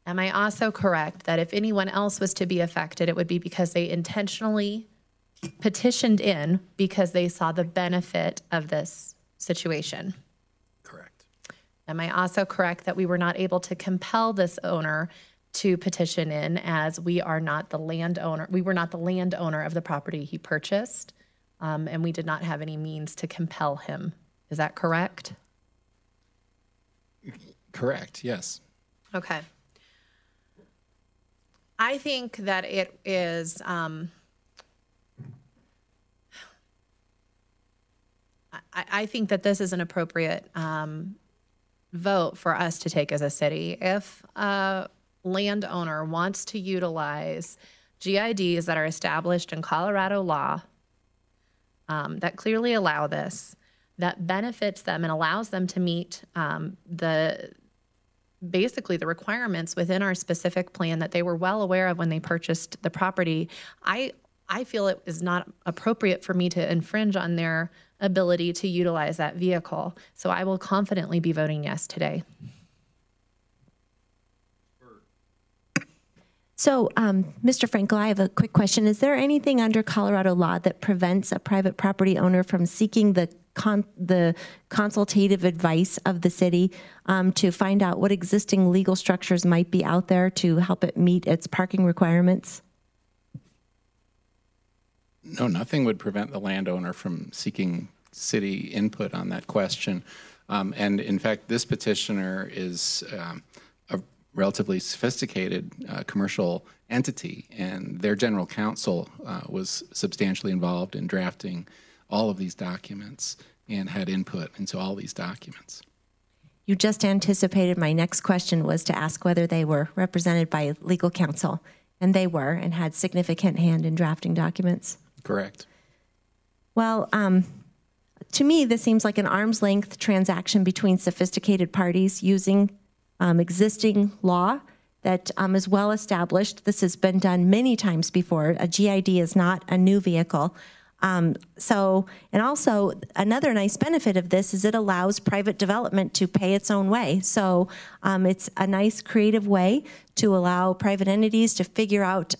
Am I also correct that if anyone else was to be affected, it would be because they intentionally petitioned in because they saw the benefit of this situation? Correct. Am I also correct that we were not able to compel this owner to petition in as we are not the landowner? We were not the landowner of the property he purchased. and we did not have any means to compel him. Is that correct? Correct, yes. Okay. I think that it is, I think that this is an appropriate vote for us to take as a city. If a landowner wants to utilize GIDs that are established in Colorado law that clearly allow this, that benefits them and allows them to meet basically the requirements within our specific plan that they were well aware of when they purchased the property, I feel it is not appropriate for me to infringe on their ability to utilize that vehicle. So I will confidently be voting yes today. So, Mr. Frankel, I have a quick question. Is there anything under Colorado law that prevents a private property owner from seeking the consultative advice of the city to find out what existing legal structures might be out there to help it meet its parking requirements? No, nothing would prevent the landowner from seeking city input on that question. And in fact, this petitioner is a relatively sophisticated commercial entity, and their general counsel was substantially involved in drafting all of these documents and had input into all these documents. You just anticipated my next question was to ask whether they were represented by legal counsel, and they were, and had significant hand in drafting documents. Correct. Well, to me, this seems like an arm's length transaction between sophisticated parties using existing law that is well established. This has been done many times before. A GID is not a new vehicle. And also another nice benefit of this is it allows private development to pay its own way. So it's a nice creative way to allow private entities to figure out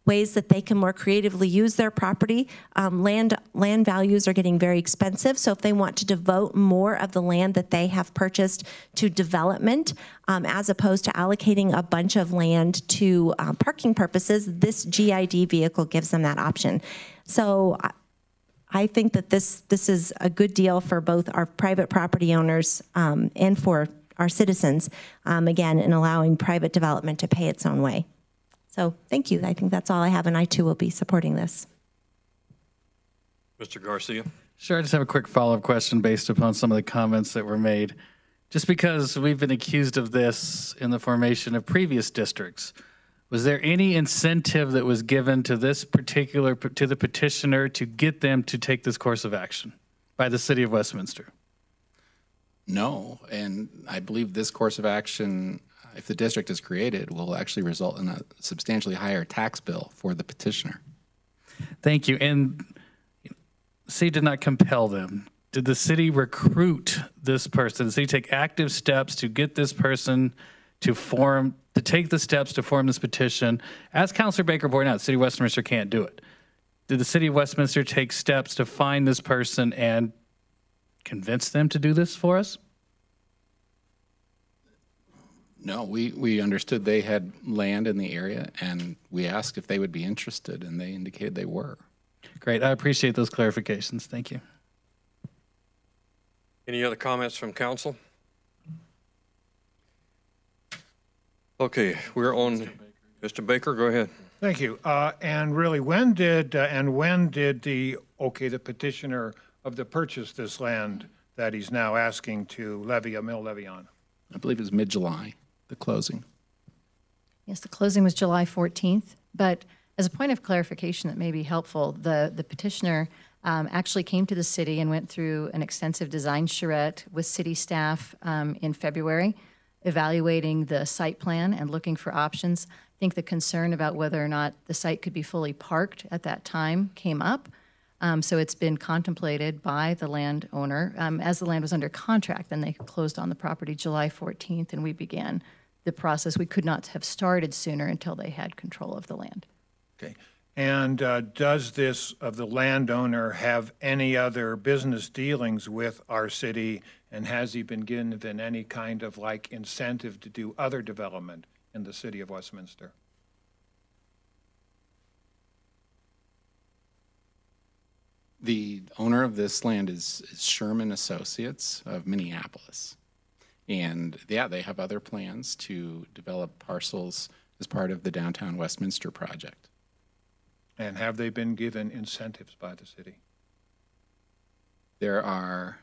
ways that they can more creatively use their property. Land values are getting very expensive, so if they want to devote more of the land that they have purchased to development, as opposed to allocating a bunch of land to parking purposes, this GID vehicle gives them that option. So I think that this is a good deal for both our private property owners and for our citizens, again, in allowing private development to pay its own way. So thank you. I think that's all I have, and I too will be supporting this. Mr. Garcia. Sure, I just have a quick follow-up question based upon some of the comments that were made. Just because we've been accused of this in the formation of previous districts, was there any incentive that was given to this particular, to the petitioner to get them to take this course of action by the city of Westminster? No, and I believe this course of action, if the district is created, will actually result in a substantially higher tax bill for the petitioner. Thank you. And the city did not compel them. Did the city recruit this person? Did the city take active steps to get this person to take the steps to form this petition? As Councilor Baker pointed out, the city of Westminster can't do it. Did the city of Westminster take steps to find this person and convince them to do this for us? No, we understood they had land in the area, and we asked if they would be interested, and they indicated they were. Great. I appreciate those clarifications. Thank you. Any other comments from council? Okay, we're on. Mr. Baker, go ahead. Thank you. And really, when did the petitioner of the purchase this land that he's now asking to levy a mill levy on? I believe it was mid-July, the closing. Yes, the closing was July 14th. But as a point of clarification that may be helpful, the petitioner actually came to the city and went through an extensive design charrette with city staff in February, evaluating the site plan and looking for options. I think the concern about whether or not the site could be fully parked at that time came up. So it's been contemplated by the landowner. As the land was under contract, then they closed on the property July 14th, and we began the process. We could not have started sooner until they had control of the land. Okay. And does this, of the landowner, have any other business dealings with our city, and has he been given any kind of like incentive to do other development in the city of Westminster? The owner of this land is Sherman Associates of Minneapolis. And yeah, they have other plans to develop parcels as part of the downtown Westminster project. And have they been given incentives by the city? There are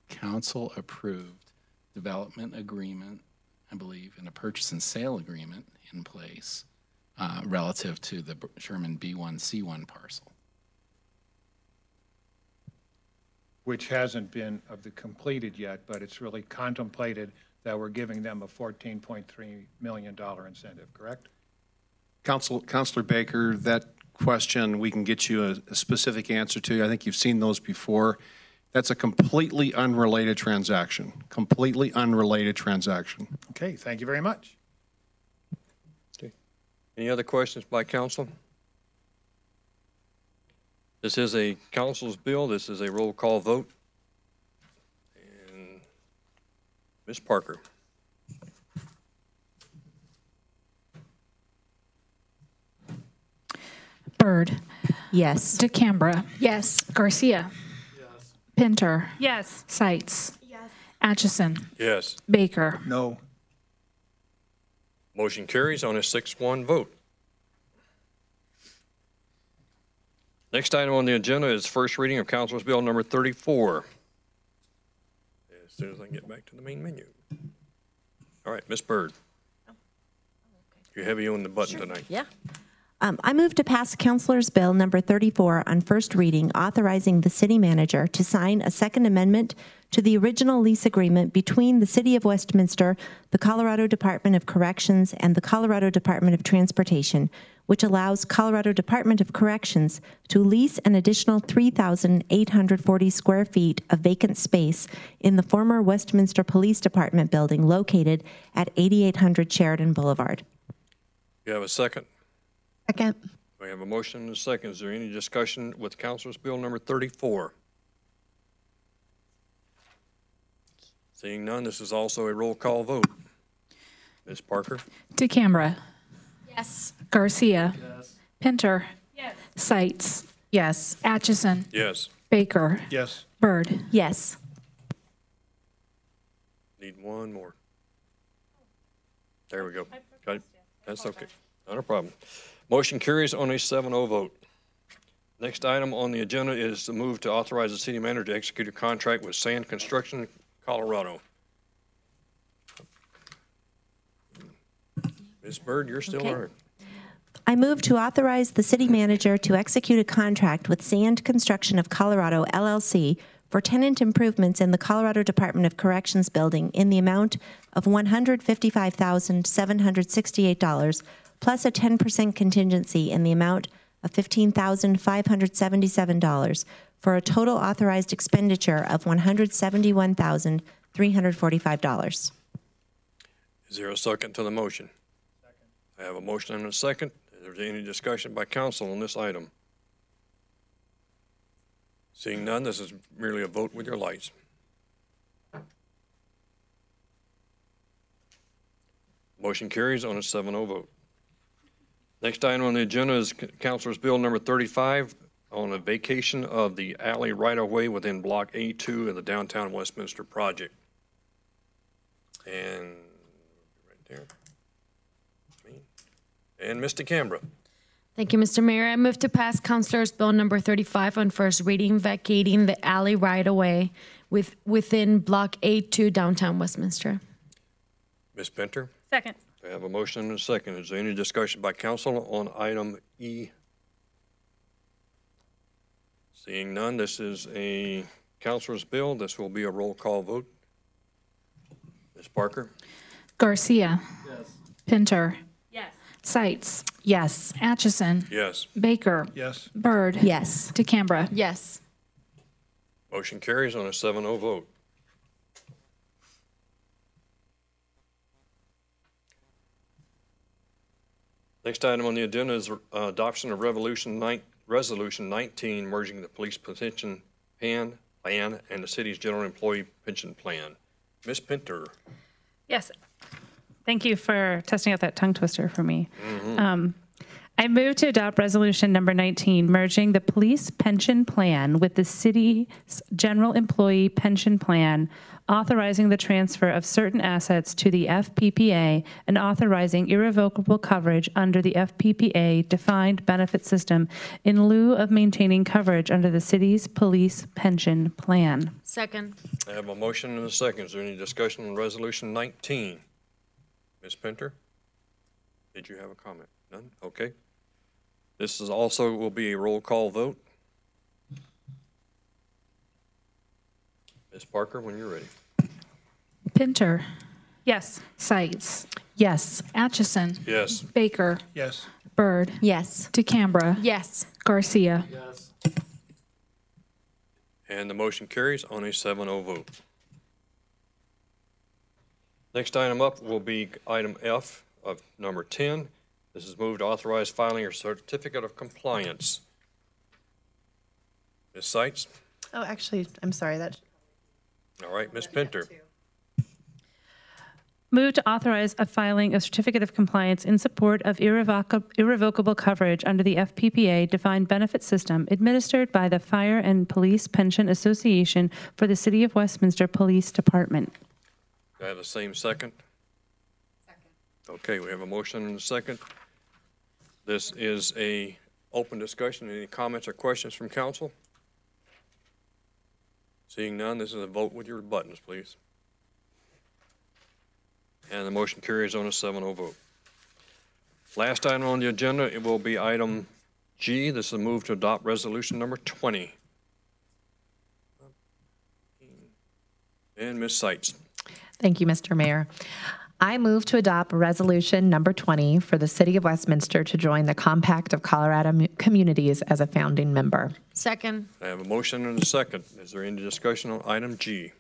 council-approved development agreement, I believe, and a purchase and sale agreement in place relative to the Sherman B1C1 parcel. Which hasn't been completed yet, but it's really contemplated that we're giving them a $14.3 million incentive, correct? Councilor Baker, that question we can get you a specific answer to. I think you've seen those before. That's a completely unrelated transaction. Completely unrelated transaction. Okay, thank you very much. Okay. Any other questions by council? This is a council's bill. This is a roll call vote. And Ms. Parker. Byrd. Yes. DeCambra. Yes. Garcia. Yes. Pinter. Yes. Seitz. Yes. Atchison. Yes. Baker. No. Motion carries on a 6-1 vote. Next item on the agenda is first reading of Council's Bill number 34. As soon as I can get back to the main menu. All right, Ms. Byrd. You're heavy on the button tonight. Yeah. I move to pass Councilor's Bill number 34 on first reading, authorizing the city manager to sign a second amendment to the original lease agreement between the City of Westminster, the Colorado Department of Corrections, and the Colorado Department of Transportation, which allows Colorado Department of Corrections to lease an additional 3,840 square feet of vacant space in the former Westminster Police Department building located at 8800 Sheridan Boulevard. You have a second? Second. We have a motion and a second. Is there any discussion with Council's Bill number 34? Seeing none, this is also a roll call vote. Ms. Parker? DeCambra. Yes. Garcia. Yes. Pinter. Yes. Seitz. Yes. Atchison. Yes. Baker. Yes. Byrd. Yes. Need one more. There we go. Got it. That's okay. Not a problem. Motion carries on a 7-0 vote. Next item on the agenda is the move to authorize the city manager to execute a contract with Sand Construction, Colorado. Ms. Byrd, you're still on. I move to authorize the city manager to execute a contract with Sand Construction of Colorado, LLC, for tenant improvements in the Colorado Department of Corrections building in the amount of $155,768, plus a 10% contingency in the amount of $15,577, for a total authorized expenditure of $171,345. Is there a second to the motion? Second. I have a motion and a second. Is there any discussion by council on this item? Seeing none, this is merely a vote with your lights. Motion carries on a 7-0 vote. Next item on the agenda is Councilor's Bill number 35 on a vacation of the alley right-of-way within Block A2 of the downtown Westminster project. And right there. And Mr. Canberra. Thank you, Mr. Mayor. I move to pass Councilor's Bill number 35 on first reading, vacating the alley right-of-way within Block A2 downtown Westminster. Ms. Pinter. Second. I have a motion and a second. Is there any discussion by council on item E? Seeing none, this is a councilor's bill. This will be a roll call vote. Ms. Parker? Garcia. Yes. Pinter. Yes. Seitz. Yes. Atchison. Yes. Baker. Yes. Byrd. Yes. DeCambra. Yes. Motion carries on a 7-0 vote. Next item on the agenda is adoption of Resolution 19, merging the police pension plan and the city's general employee pension plan. Ms. Pinter. Yes. Thank you for testing out that tongue twister for me. I move to adopt resolution number 19, merging the police pension plan with the city's general employee pension plan, authorizing the transfer of certain assets to the FPPA and authorizing irrevocable coverage under the FPPA defined benefit system in lieu of maintaining coverage under the city's police pension plan. Second. I have a motion and a second. Is there any discussion on resolution 19? Ms. Pinter? Did you have a comment? None? Okay. This is also will be a roll call vote. Ms. Parker, when you're ready. Pinter. Yes. Sights. Yes. Atchison. Yes. Baker. Yes. Byrd. Yes. DeCambra. Yes. Garcia. Yes. And the motion carries on a 7-0 vote. Next item up will be item F of number 10. This is moved to authorize filing a certificate of compliance. Ms. Seitz? Oh, actually, I'm sorry. All right, Ms. Pinter. Move to authorize a filing of certificate of compliance in support of irrevocable coverage under the FPPA defined benefit system administered by the Fire and Police Pension Association for the City of Westminster Police Department. Do I have the same second? Second. Okay, we have a motion and a second. This is a open discussion. Any comments or questions from council? Seeing none, this is a vote with your buttons, please. And the motion carries on a 7-0 vote. Last item on the agenda, it will be item G. This is a move to adopt resolution number 20. And Ms. Seitz. Thank you, Mr. Mayor. I move to adopt resolution number 20 for the City of Westminster to join the Compact of Colorado Communities as a founding member. Second. I have a motion and a second. Is there any discussion on item G?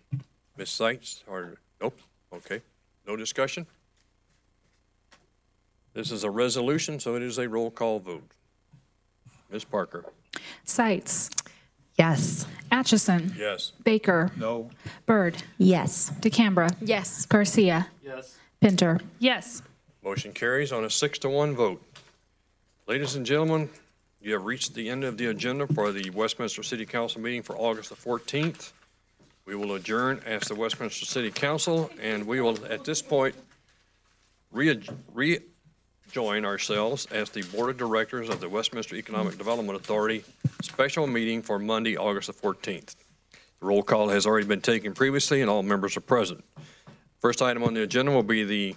Ms. Seitz, or, nope, okay. No discussion? This is a resolution, so it is a roll call vote. Ms. Parker? Sights. Yes. Atchison. Yes. Baker. No. Byrd. Yes. DeCambra. Yes. Garcia. Yes. Pinter. Yes. Motion carries on a 6-1 vote. Ladies and gentlemen, you have reached the end of the agenda for the Westminster City Council meeting for August the 14th. We will adjourn as the Westminster City Council, and we will, at this point, rejoin ourselves as the Board of Directors of the Westminster Economic Development Authority special meeting for Monday, August the 14th. The roll call has already been taken previously, and all members are present. First item on the agenda will be the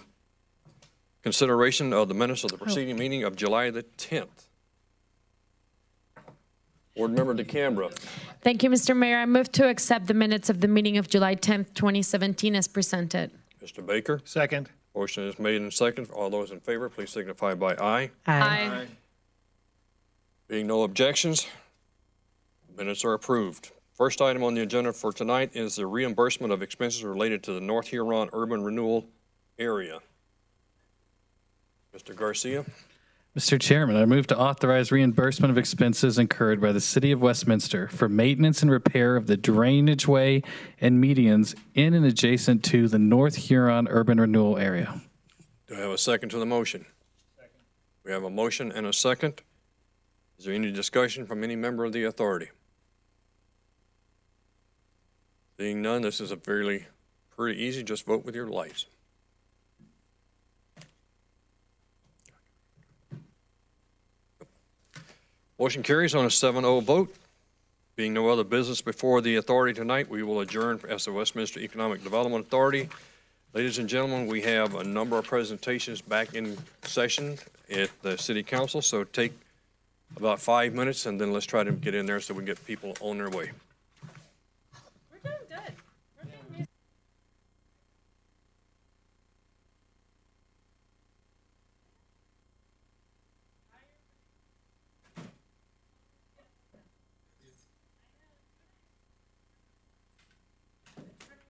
consideration of the minutes of the preceding meeting of July the 10th. Board Member DeCambra. Thank you, Mr. Mayor. I move to accept the minutes of the meeting of July 10th, 2017 as presented. Mr. Baker. Second. Motion is made and second. All those in favor, please signify by aye. Aye. Being no objections, minutes are approved. First item on the agenda for tonight is the reimbursement of expenses related to the North Huron Urban Renewal Area. Mr. Garcia. Mr. Chairman, I move to authorize reimbursement of expenses incurred by the City of Westminster for maintenance and repair of the drainage way and medians in and adjacent to the North Huron Urban Renewal Area. Do I have a second to the motion? Second. We have a motion and a second. Is there any discussion from any member of the authority? Seeing none, this is a pretty easy. Just vote with your lights. Motion carries on a 7-0 vote. Being no other business before the authority tonight, we will adjourn as the Westminster Economic Development Authority. Ladies and gentlemen, we have a number of presentations back in session at the City Council, so take about 5 minutes and then let's try to get in there so we can get people on their way.